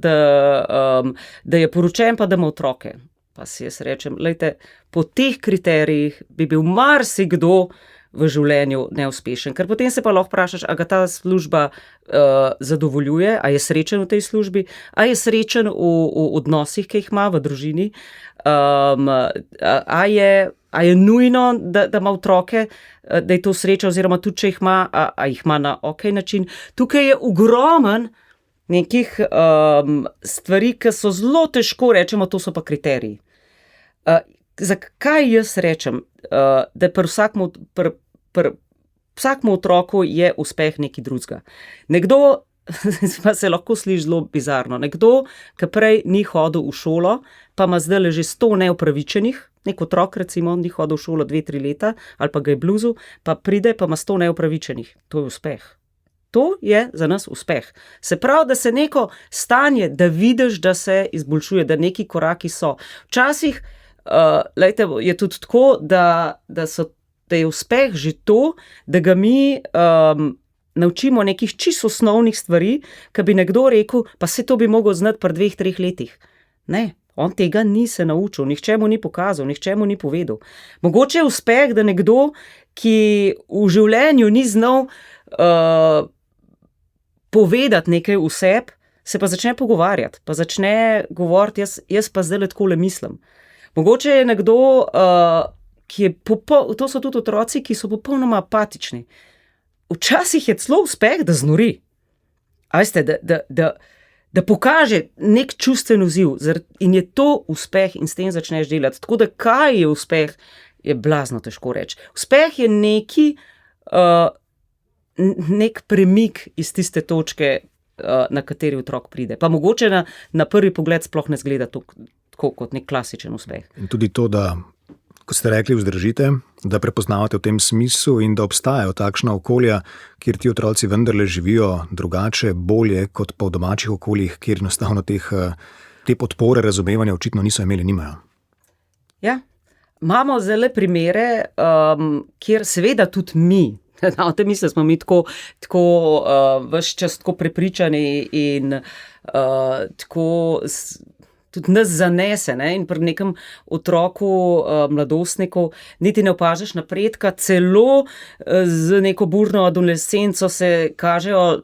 je poročen, pa da ima otroke. Pa si jaz rečem, lejte, po teh kriterijih bi bil marsikdo v življenju neuspešen. Ker potem se pa lahko vprašaš, a ga ta služba zadovoljuje, a je srečen v tej službi, a je srečen v odnosih, ki jih ima v družini, a je nujno, da ima otroke, da je to sreča, oziroma tudi, če jih ima, a jih ima na okej način. Tukaj je ogromen nekih stvari, ki so zelo težko, rečemo, to so pa kriteriji. Zakaj jaz rečem, da pri vsakmu otroku je uspeh nekaj drugega? Nekdo, pa se lahko sliši zelo bizarno, nekdo, ki prej ni hodil v šolo, pa ima zdaj že 100 neupravičenih, nek otrok recimo ni hodil v šolo 2-3 leta, ali pa ga je bluzu, pa pride, pa ima 100 neupravičenih. To je uspeh. To je za nas uspeh. Se pravi, da se neko stanje, da vidiš, da se izboljšuje, da neki koraki so. Včasih, lejte, je tudi tako, da je uspeh že to, da ga mi naučimo nekih čisto osnovnih stvari, ki bi nekdo rekel, pa se to bi mogel znati pri 2-3 letih. Ne, on tega ni se naučil, nihče mu ni pokazal, nihče mu ni povedal. Mogoče je uspeh, da nekdo, ki v življenju ni znal povedati nekaj v sebi, se pa začne pogovarjati, pa začne govoriti, jaz pa zdaj takole mislim. Mogoče je nekdo, ki je to so tudi otroci, ki so popolnoma apatični. Včasih je celo uspeh, da znori. A veste, da pokaže nek čustven odziv in je to uspeh in s tem začneš delati. Tako da kaj je uspeh, je blazno težko reči. Uspeh je nek premik iz tiste točke, na kateri otrok pride. Pa mogoče na prvi pogled sploh ne zgleda tako kot nek klasičen uspeh. In tudi to, da, ko ste rekli, vzdržite, da prepoznavate v tem smislu in da obstajajo takšna okolja, kjer ti otroci vendarle živijo drugače, bolje kot pa v domačih okoljih, kjer enostavno te podpore, razumevanja očitno niso imeli, nimajo. Ja, imamo zelo primere, kjer seveda tudi mi, na tem misli smo mi tako ves čas tako prepričani in tako tudi nas zanese, ne? In pri nekem otroku, mladostniku, niti ne opažaš napredka, celo z neko burno adolescenco se kažejo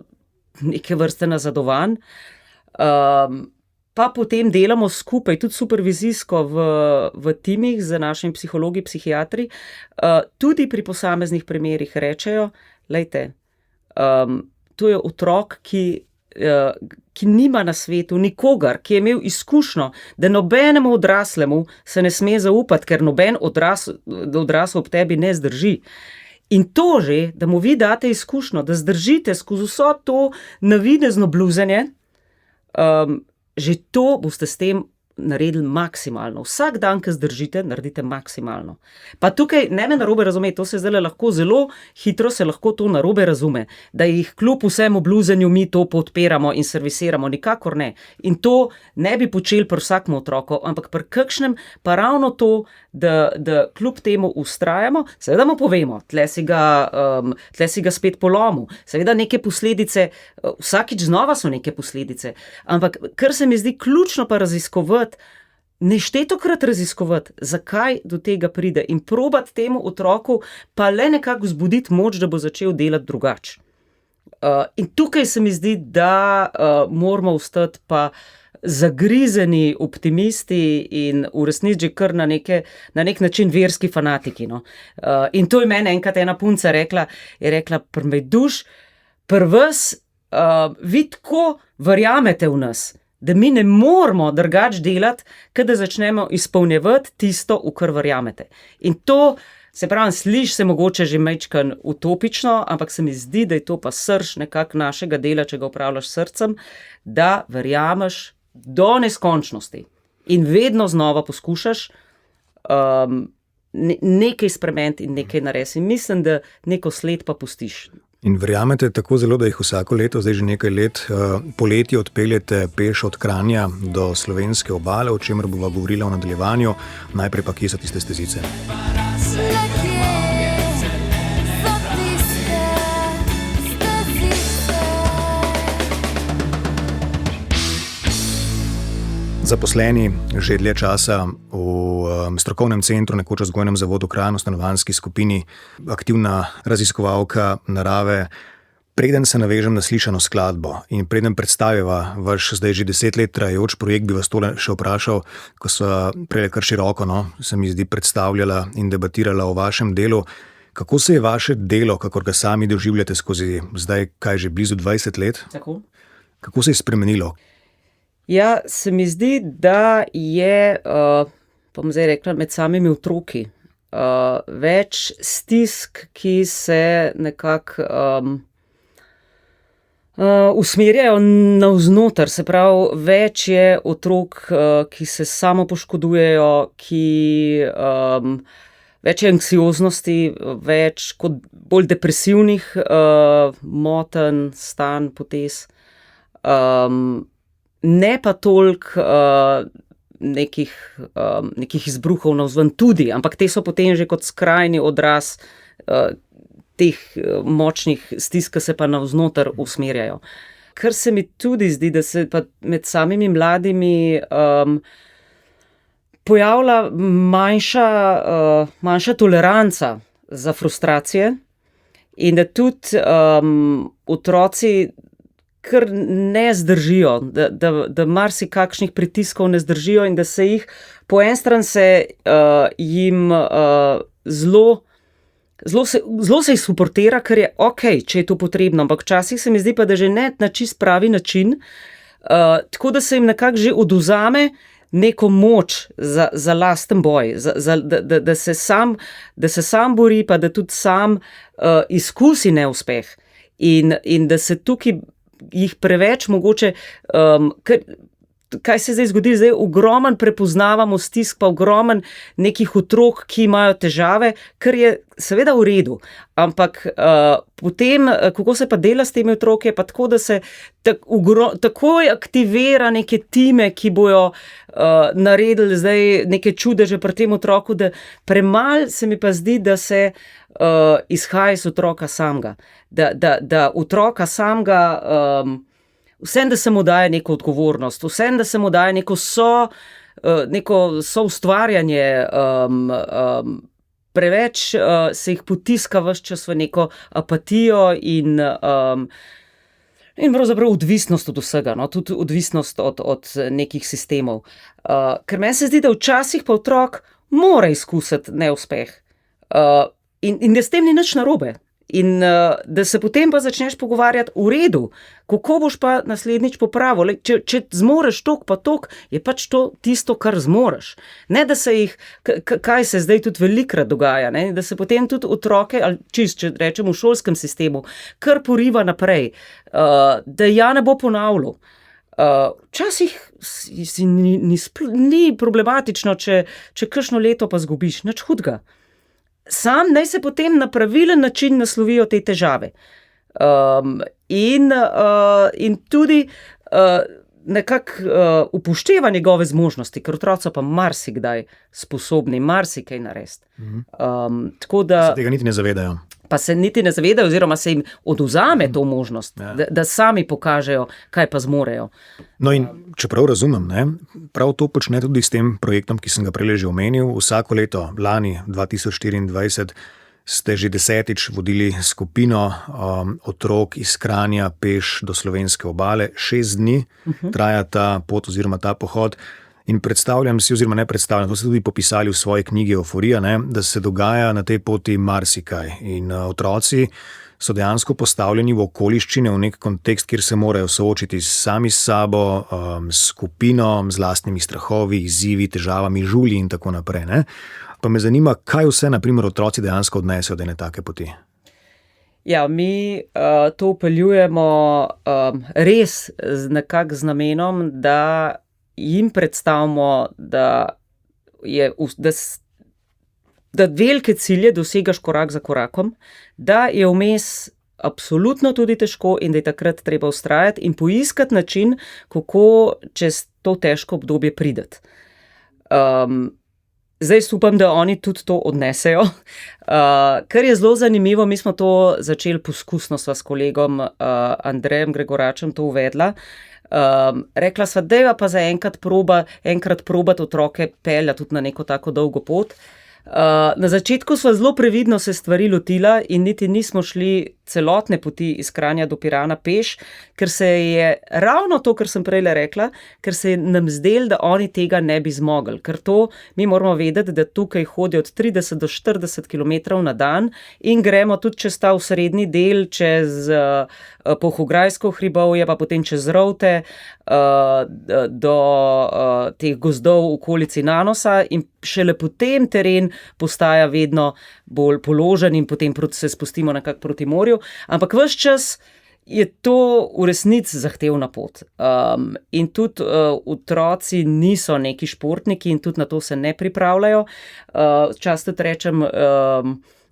neke vrste nazadovanj. Pa potem delamo skupaj, tudi supervizijsko v timih z našimi psihologi, psihiatri, tudi pri posameznih primerih rečejo, lejte, to je otrok, ki nima na svetu nikogar, ki je imel izkušnjo, da nobenemu odraslemu se ne sme zaupati, ker noben odrasel ob tebi ne zdrži. In to že, da mu vi date izkušnjo, da zdržite skozi vso to navidezno bluzenje, že to boste s tem naredili maksimalno. Vsak dan, ko zdržite, naredite maksimalno. Pa tukaj ne me narobe razume, to se zdaj lahko zelo hitro se lahko to narobe razume, da jih kljub vsemu bluzenju mi to podpiramo in servisiramo, nikakor ne. In to ne bi počeli pri vsakem otroku, ampak pri kakšnem pa ravno to, da kljub temu vztrajamo, seveda mu povemo, tle si ga spet polomil, seveda neke posledice, vsakič znova so neke posledice, ampak kar se mi zdi ključno pa raziskovati, neštetokrat raziskovati, zakaj do tega pride in probati temu otroku pa le nekako vzbuditi moč, da bo začel delati drugače. In tukaj se mi zdi, da moramo ostati pa zagrizeni optimisti in v resnici že kar na nek način verski fanatiki. No. In to je meni enkrat ena punca rekla, je rekla, prmejduš, vas, vi tako verjamete v nas, da mi ne moramo drugače delati, kot da začnemo izpolnjevati tisto, v kar verjamete. In to, se pravi, sliši se mogoče že majčkeno utopično, ampak se mi zdi, da je to pa srž nekako našega dela, če ga upravljaš s srcem, da verjameš do neskončnosti in vedno znova poskušaš nekaj spremeniti in nekaj narediti. In mislim, da neko sled pa pustiš. In verjamete tako zelo, da jih vsako leto, zdaj že nekaj let, poleti odpeljete peš od Kranja do slovenske obale, o čemer bova govorila v nadaljevanju. Najprej pa, kje so tiste stezice? Zaposleni že dlje časa v strokovnem centru, nekoč vzgojnem zavodu Kranj, v stanovanjski skupini, aktivna raziskovalka narave. Preden se navežem na slišano skladbo in preden predstaviva vaš zdaj že 10 let trajajoč projekt, bi vas tole še vprašal, ko so prej kar široko, se mi zdi, predstavljala in debatirala o vašem delu. Kako se je vaše delo, kakor ga sami doživljate skozi zdaj, kaj že blizu 20 let? Tako. Kako se je spremenilo? Ja, se mi zdi, da je, bom zdaj rekla, med samimi otroki več stisk, ki se nekako usmerjajo navznoter. Se pravi, več je otrok, ki se samo poškodujejo, več je anksioznosti, več kot bolj depresivnih motenj, stanj, potez. Ne pa toliko nekih izbruhov navzven tudi, ampak te so potem že kot skrajni odraz teh močnih stisk, ki se pa navznoter usmerjajo. Kar se mi tudi zdi, da se pa med samimi mladimi pojavlja manjša toleranca za frustracije in da tudi otroci kar ne zdržijo, da marsikakšnih pritiskov ne zdržijo in da se jih, po en stran se jim zelo se jih suportira, ker je okej, če je to potrebno, ampak včasih se mi zdi pa, da že ne na čist pravi način, tako da se jim nekako že odvzame neko moč za lasten boj, da se sam bori, pa da tudi sam izkusi neuspeh in da se tukaj jih preveč mogoče, kaj se zdaj zgodi, zdaj ogromen prepoznavamo stisk, pa ogromen nekih otrok, ki imajo težave, kar je seveda v redu, ampak potem, kako se pa dela s temi otroki, je pa tako, da se takoj aktivira neke time, ki bojo naredili zdaj neke čudeže pri tem otroku, da premalo se mi pa zdi, da se izhaja iz otroka samega, da otroka samega, vsem, da se mu daje neko odgovornost, vsem, da se mu daje neko soustvarjanje, preveč se jih potiska ves čas v neko apatijo in pravzaprav odvisnost od vsega, no? Tudi odvisnost od nekih sistemov. Ker meni se zdi, da včasih pa otrok mora izkusiti neuspeh. In da s tem ni nič narobe. In da se potem pa začneš pogovarjati v redu, kako boš pa naslednjič popravil. Če zmoreš tok pa tok, je pač to tisto, kar zmoreš. Ne, da se jih, kaj se zdaj tudi velikrat dogaja, ne? Da se potem tudi otroke, ali če rečemo v šolskem sistemu, kar poriva naprej, da ja ne bo ponavljal. Včasih ni problematično, če kakšno leto pa zgubiš, nič hudega. Sam naj se potem na pravilen način naslovijo te težave. In tudi nekako upošteva njegove zmožnosti, ker otroci pa marsikdaj sposobni marsikaj narediti. Tako da se tega niti ne zavedajo. Pa se niti ne zavedajo, oziroma se jim odvzame to možnost, da sami pokažejo, kaj pa zmorejo. No in čeprav razumem, ne, prav to počne tudi s tem projektom, ki sem ga prej že omenil. Vsako leto, lani 2024, ste že 10. vodili skupino otrok iz Kranja peš do slovenske obale. 6 dni traja ta pot oziroma ta pohod. In predstavljam si, oziroma ne predstavljam, to ste tudi popisali v svoji knjigi Euforija, ne, da se dogaja na tej poti marsikaj. In otroci so dejansko postavljeni v okoliščine, v nek kontekst, kjer se morajo soočiti sami s sabo, s skupino, z lastnimi strahovi, izzivi, težavami, žulji in tako naprej. Ne. Pa me zanima, kaj vse, na primer, otroci dejansko odnesejo od ene take poti. Ja, mi to upeljujemo res nekako z namenom, da jim predstavimo, da velike cilje dosegaš korak za korakom, da je vmes absolutno tudi težko in da je takrat treba vztrajati in poiskati način, kako čez to težko obdobje prideti. Zdaj upam, da oni tudi to odnesejo. Kar je zelo zanimivo, mi smo to začeli poskusno s kolegom Andrejem Gregoračem to uvedla. Rekla sva, dajva pa za enkrat probati otroke peljati tudi na neko tako dolgo pot. Na začetku sva zelo previdno se stvari lotila in niti nismo šli celotne poti iz Kranja do Pirana peš, ker se je ravno to, kar sem prej rekla, ker se je nam zdelo, da oni tega ne bi zmogli. Ker to mi moramo vedeti, da tukaj hodijo od 30 do 40 km na dan in gremo tudi čez ta srednji del, čez Polhograjsko hribovje, pa potem čez Rovte do teh gozdov v okolici Nanosa in šele potem teren postaja vedno bolj položen in potem se spustimo nekako proti morju. Ampak ves čas je to v resnici zahtevna pot. In tudi otroci niso neki športniki in tudi na to se ne pripravljajo. Včasih tudi rečem,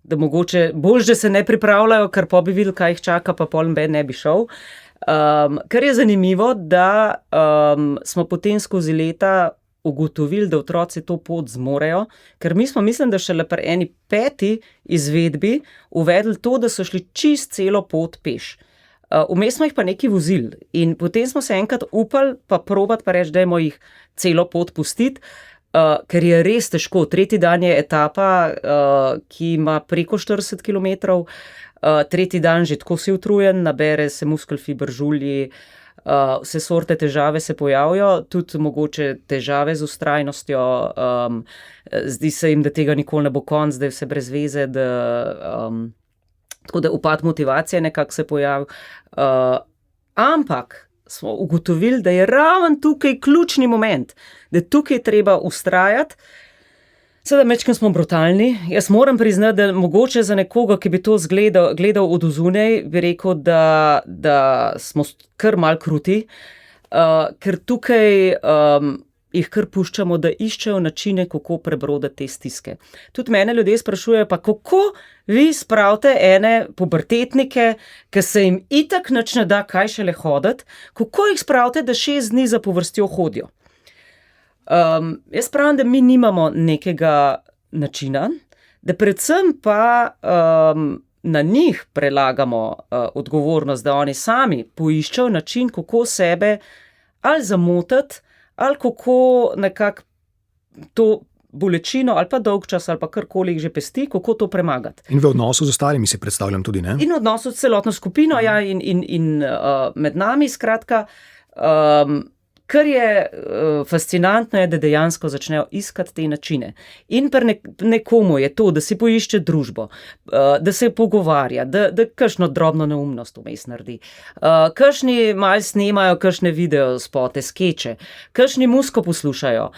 da mogoče bolj, da se ne pripravljajo, ker pa bi videli, kaj jih čaka, pa pol ne bi šel. Kar je zanimivo, da smo potem skozi leta ugotovili, da otroci to pot zmorejo, ker mi smo, mislim, da šele pri eni 5. izvedbi uvedli to, da so šli čist celo pot peš. Vmes smo jih pa nekaj vozili in potem smo se enkrat upali pa probati pa reči, dajmo jih celo pot pustiti, ker je res težko. 3. dan je etapa, ki ima preko 40 km, 3. dan že tako si utrujen, nabere se muskelfiber, žulji, vse sorte težave se pojavijo, tudi mogoče težave z vztrajnostjo, zdi se jim, da tega nikoli ne bo konc, da je vse brez veze, tako da upad motivacije nekako se pojavi. Ampak smo ugotovili, da je ravno tukaj ključni moment, da tukaj treba vztrajati. Seveda, mečkeno smo brutalni. Jaz moram priznati, da mogoče za nekoga, ki bi to gledal od zunaj, bi rekel, da smo kar malo kruti, ker tukaj jih kar puščamo, da iščejo načine, kako prebrodati te stiske. Tudi mene ljudje sprašujejo, pa kako vi spravite ene pubertetnike, ki se jim itak nič ne da, kaj šele hoditi, kako jih spravite, da 6 dni zapovrstjo hodijo? Jaz pravim, da mi nimamo nekega načina, da predvsem pa na njih prelagamo odgovornost, da oni sami poiščejo način, kako sebe ali zamotiti, ali kako nekako to bolečino ali pa dolgčas ali pa karkoli jih že pesti, kako to premagati. In v odnosu z ostalimi si predstavljam tudi, ne? In v odnosu s celotno skupino, ja, in med nami, skratka, kar je fascinantno je, da dejansko začnejo iskati te načine. In pri nekomu je to, da si poišče družbo, da se pogovarja, da kakšno drobno neumnost vmes naredi. Kakšni malo snemajo, kakšne video spote, skeče, kakšni muziko poslušajo,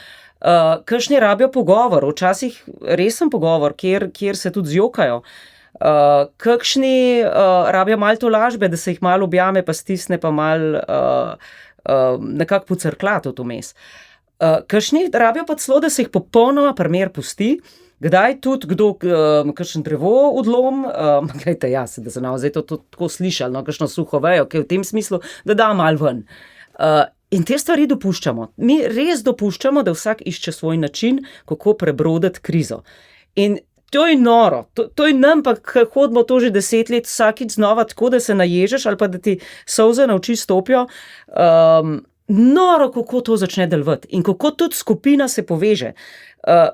kakšni rabijo pogovor, včasih resen pogovor, kjer se tudi zjokajo. Kakšni rabijo malo tolažbe, da se jih malo objame, pa stisne, pa malo nekako pocrkla tudi vmes. Kakšni rabijo pa celo, da se jih popolnoma primer pusti, kdaj tudi kdo kakšen drevo odlom, glejte, ja, da se nam zdaj to tako slišali, no, kakšno suho vejo, ki je v tem smislu, da da malo ven. In te stvari dopuščamo. Mi res dopuščamo, da vsak išče svoj način, kako prebroditi krizo. In to je noro. To je nam, pa hodimo to že 10 let, vsakič znova tako, da se naježeš ali pa da ti solze na oči stopijo. Noro, kako to začne delovati in kako tudi skupina se poveže.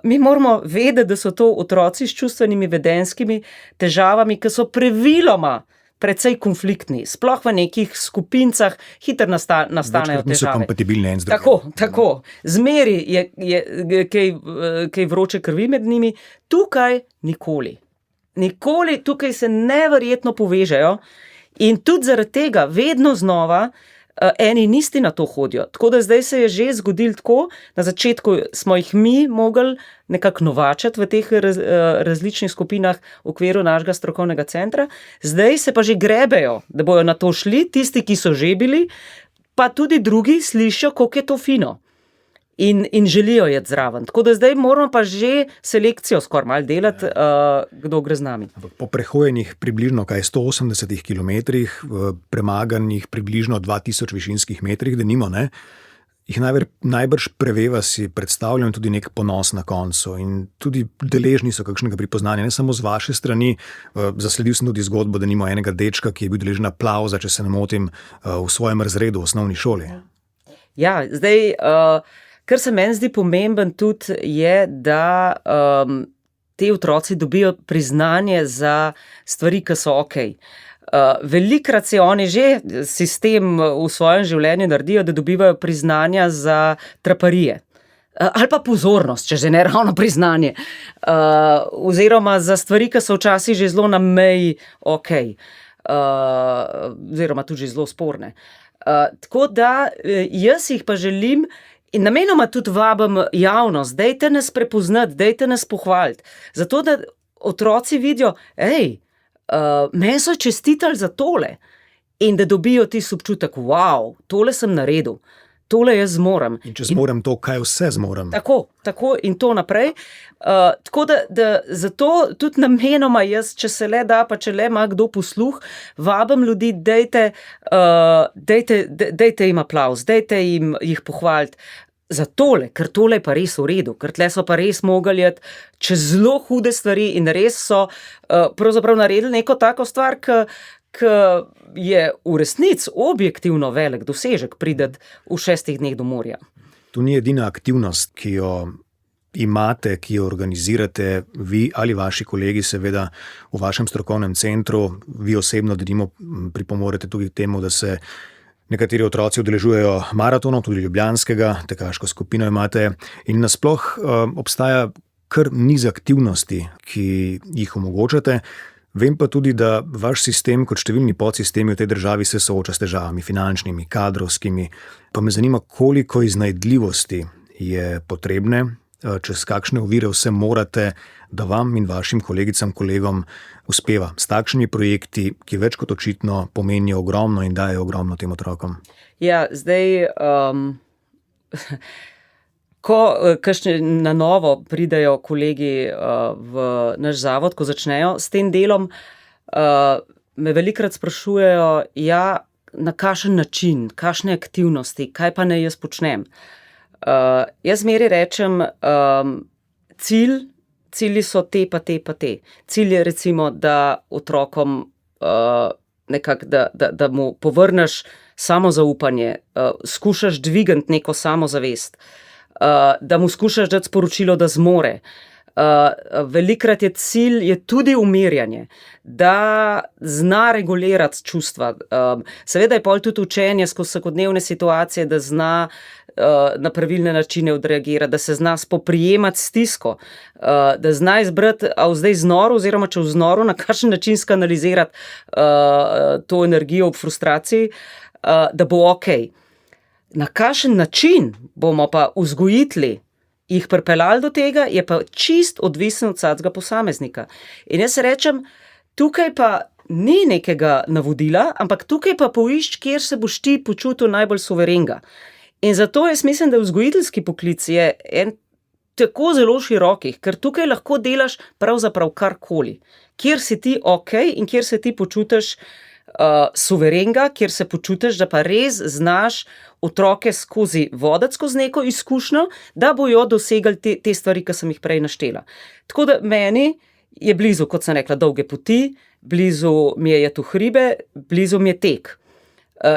Mi moramo vedeti, da so to otroci s čustvenimi, vedenjskimi težavami, ki so praviloma precej konfliktni. Sploh v nekih skupincah hitro nastanejo težave. Niso kompatibilni en z drugim. Tako. Zmeri je kaj vroče krvi med njimi. Tukaj nikoli. Nikoli tukaj se neverjetno povežejo in tudi zaradi tega vedno znova eni in isti na to hodijo. Tako da zdaj se je že zgodilo tako, na začetku smo jih mi mogli nekako novačiti v teh različnih skupinah v okviru našega strokovnega centra, zdaj se pa že grebejo, da bojo na to šli, tisti, ki so že bili, pa tudi drugi slišijo, koliko je to fino. In želijo jeti zraven. Tako da zdaj moramo pa že selekcijo skoraj malo delati, kdo gre z nami. Po prehojenih približno 180 kilometrih, premaganih približno 2000 višinskih metrih, denimo, ne, jih najbrž preveva, si predstavljam, tudi nek ponos na koncu in tudi deležni so kakšnega pripoznanja, ne samo z vaše strani. Zasledil sem tudi zgodbo, denimo, enega dečka, ki je bil deležen aplavza, če se ne motim, v svojem razredu v osnovni šoli. Ja, zdaj... Kar se meni zdi pomemben tudi je, da te otroci dobijo priznanje za stvari, ki so okej. Velikrat se oni že sistem v svojem življenju naredijo, da dobivajo priznanja za traparije. Ali pa pozornost, če že ne ravno priznanje. Oziroma za stvari, ki so včasih že zelo na meji okej. Oziroma tudi že zelo sporne. Tako da jaz jih pa želim. In namenoma tudi vabim javnost, dajte nas prepoznati, dajte nas pohvaliti. Zato, da otroci vidijo, meni so čestitali za tole. In da dobijo tisti občutek, wow, tole sem naredil, tole jaz zmorem. In če zmorem to, kaj vse zmorem. Tako in to naprej. Tako da zato tudi namenoma jaz, če se le da, pa če le ima kdo posluh, vabim ljudi, dajte jim aplavz, dajte jih pohvaliti za tole, ker tole je pa res v redu, ker tle so pa res mogli čez zelo hude stvari in res so pravzaprav naredili neko tako stvar, ki je v resnici objektivno velik dosežek prideti v 6 dneh do morja. To ni edina aktivnost, ki jo imate, ki jo organizirate vi ali vaši kolegi, seveda v vašem strokovnem centru. Vi osebno, denimo, pripomorete tudi k temu, da se nekateri otroci udeležujejo maratonov, tudi ljubljanskega, tekaško skupino imate in nasploh obstaja kar niz aktivnosti, ki jih omogočate. Vem pa tudi, da vaš sistem, kot številni podsistemi v tej državi, se sooča s težavami finančnimi, kadrovskimi. Pa me zanima, koliko iznajdljivosti je potrebne, čez kakšne ovire vse morate, da vam in vašim kolegicam, kolegom uspeva s takšnimi projekti, ki več kot očitno pomenijo ogromno in dajo ogromno tem otrokom. Ja, zdaj, ko na novo pridejo kolegi v naš zavod, ko začnejo s tem delom, me velikokrat sprašujejo, na kakšen način, kakšne aktivnosti, kaj pa naj jaz počnem. Jaz zmeraj rečem, cilji so te pa te pa te. Cilj je recimo, da otrokom nekako, da mu povrneš samozaupanje, skušaš dvigniti neko samozavest, da mu skušaš dati sporočilo, da zmore. Velikokrat je cilj tudi umirjanje, da zna regulirati čustva. Seveda je pol tudi učenje skozi vsakodnevne situacije, da zna na pravilne načine odreagirati, da se zna spoprijemati stisko, da zna izbrati, zdaj znoro, oziroma če v znoru, na kakšen način skanalizirati to energijo ob frustraciji, da bo okej. Na kakšen način bomo pa vzgojitelji jih pripeljali do tega, je pa čist odvisen od vsakega posameznika. In jaz rečem, tukaj pa ni nekega navodila, ampak tukaj pa poišči, kjer se boš ti počutil najbolj suverenga. In zato jaz mislim, da vzgojiteljski poklic je en tako zelo širokih, ker tukaj lahko delaš pravzaprav karkoli. Kjer si ti okej in kjer se ti počutiš suverenega, kjer se počutiš, da pa res znaš otroke voditi skozi neko izkušnjo, da bojo dosegli te stvari, ki sem jih prej naštela. Tako da meni je blizu, kot sem rekla, dolge poti, blizu mi je tu hribe, blizu mi je tek.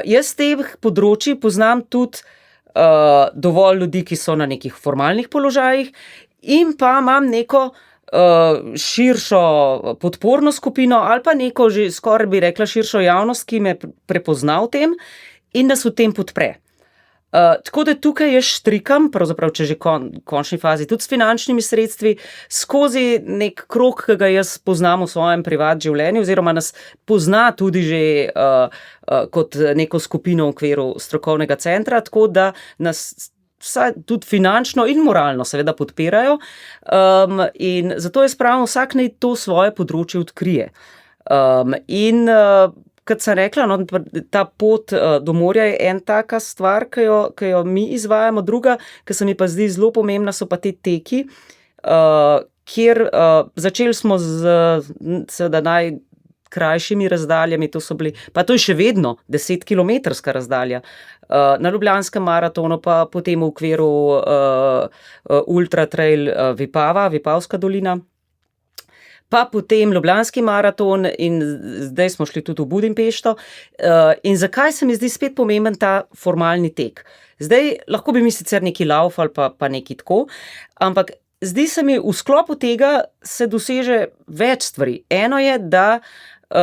Jaz teh področji poznam tudi dovolj ljudi, ki so na nekih formalnih položajih, in pa imam neko širšo podporno skupino ali pa neko, že skoraj bi rekla, širšo javnost, ki me prepozna v tem in nas v tem podpre. Tako da tukaj jaz štrikam, pravzaprav če že končni fazi, tudi s finančnimi sredstvi, skozi nek krog, ki ga jaz poznam v svojem privat življenju, oziroma nas pozna tudi že kot neko skupino v okviru strokovnega centra, tako da nas vsaj tudi finančno in moralno seveda podpirajo, in zato jaz pravim, vsak naj to svoje področje odkrije. Kot sem rekla, no, ta pot do morja je en taka stvar, ki jo mi izvajamo, druga, ki se mi pa zdi zelo pomembna, so pa te teki, kjer začeli smo seveda najkrajšimi razdaljami, to so bili, pa to je še vedno 10-kilometrska razdalja, na Ljubljanskem maratonu, pa potem v okviru Ultra Trail Vipavska dolina, pa potem Ljubljanski maraton in zdaj smo šli tudi v Budimpešto. In zakaj se mi zdi spet pomemben ta formalni tek? Zdaj, lahko bi mi sicer neki laufali pa neki tako, ampak zdi se mi, v sklopu tega se doseže več stvari. Eno je, da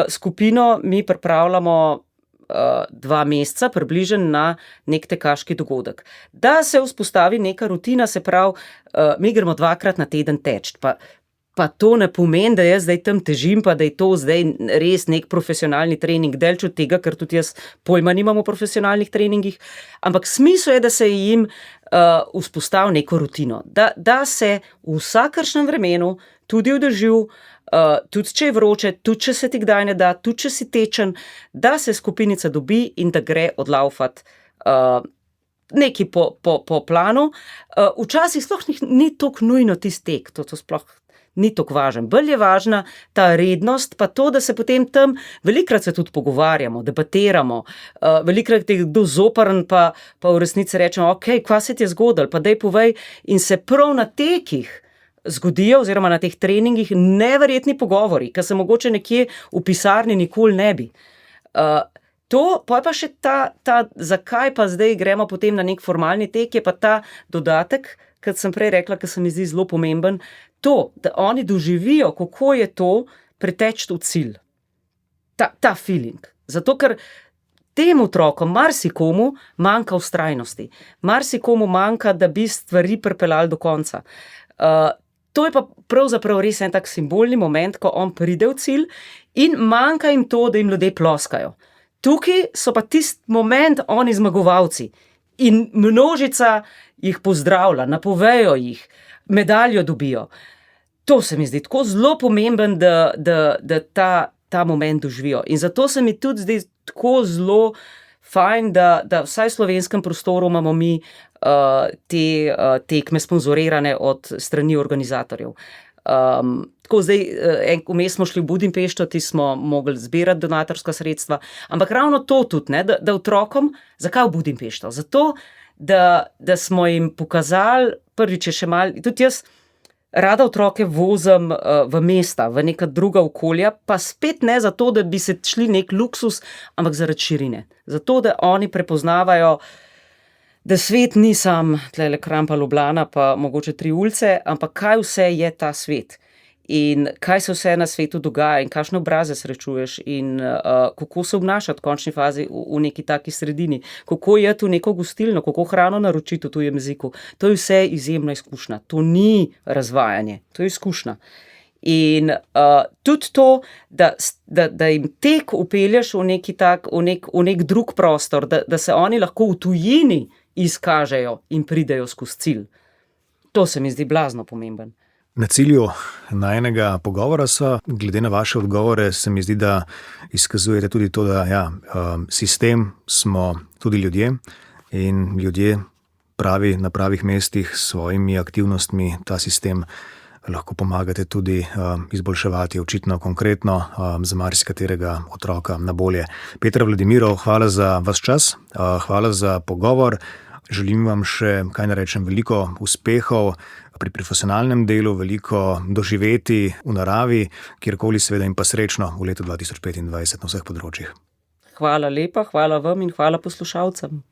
skupino mi pripravljamo 2 meseca približno na nek tekaški dogodek. Da se vzpostavi neka rutina, se pravi, mi gremo 2-krat na teden teč, pa to ne pomeni, da jaz zdaj tam težim, pa da je to zdaj res nek profesionalni trening, delč od tega, ker tudi jaz pojma nimam o profesionalnih treningih, ampak smisel je, da se jim vzpostavi neko rutino, da se v vsakršnem vremenu, tudi v dežju, tudi če je vroče, tudi če se ti kdaj ne da, tudi če si tečen, da se skupinica dobi in da gre odlaufat neki po planu. Včasih sploh ni toliko nujno tisti tek, to sploh ni toliko važen. Bolj je važna ta rednost, pa to, da se potem tam velikrat se tudi pogovarjamo, debatiramo, velikrat je kdo zoprn, pa v resnici rečemo, ok, kva se ti je zgodilo, pa daj povej, in se prav na tekih zgodijo, oziroma na teh treningih, neverjetni pogovori, ki se mogoče nekje v pisarni nikoli ne bi. To, pa je pa še ta, zakaj pa zdaj gremo potem na nek formalni tek, je pa ta dodatek, kot sem prej rekla, ki se mi zdi zelo pomemben, to, da oni doživijo, kako je to preteči v cilj. Ta feeling. Zato, ker tem otrokom, marsikomu manjka vztrajnosti. Marsikomu manjka, da bi stvari pripeljali do konca. To je pa pravzaprav res en tak simbolni moment, ko on pride v cilj in manjka jim to, da jim ljudje ploskajo. Tukaj so pa tisti moment oni zmagovalci in množica jih pozdravlja, napovejo jih, medaljo dobijo. To se mi zdi tako zelo pomemben, da ta moment doživijo. In zato se mi tudi zdi tako zelo fajn, da vsaj v slovenskem prostoru imamo mi te tekme sponzorirane od strani organizatorjev. Tako zdaj, vmes smo šli v Budimpešto, ti smo mogli zbirati donatorska sredstva, ampak ravno to tudi, ne, da otrokom, zakaj v Budimpešto? Zato, da smo jim pokazali, prvič je še malo, tudi jaz rada otroke vozim v mesta, v neka druga okolja, pa spet ne zato, da bi se šli nek luksus, ampak zaradi širine. Zato, da oni prepoznavajo, da svet ni sam tlele Krampa Ljubljana, pa mogoče 3 ulice, ampak kaj vse je ta svet. In kaj se vse na svetu dogaja in kakšne obraze srečuješ in kako se obnašati v končni fazi v neki taki sredini, kako je tu neko gostilno, kako hrano naročiti v tujem jeziku. To je vse izjemna izkušnja. To ni razvajanje, to je izkušnja. In tudi to, da jim tek upelješ v nek drug prostor, da se oni lahko v tujini izkažejo in pridejo skozi cilj. To se mi zdi blazno pomemben. Na cilju najinega pogovora so, glede na vaše odgovore, se mi zdi, da izkazujete tudi to, da sistem smo tudi ljudje in ljudje na pravih mestih s svojimi aktivnostmi ta sistem lahko pomagate tudi izboljševati očitno konkretno za marsikaterega otroka na bolje. Peter Vladimirov, hvala za vaš čas, hvala za pogovor. Želim vam še, kaj naj rečem, veliko uspehov pri profesionalnem delu, veliko doživeti v naravi, kjerkoli seveda in pa srečno v letu 2025 na vseh področjih. Hvala lepa, hvala vam in hvala poslušalcem.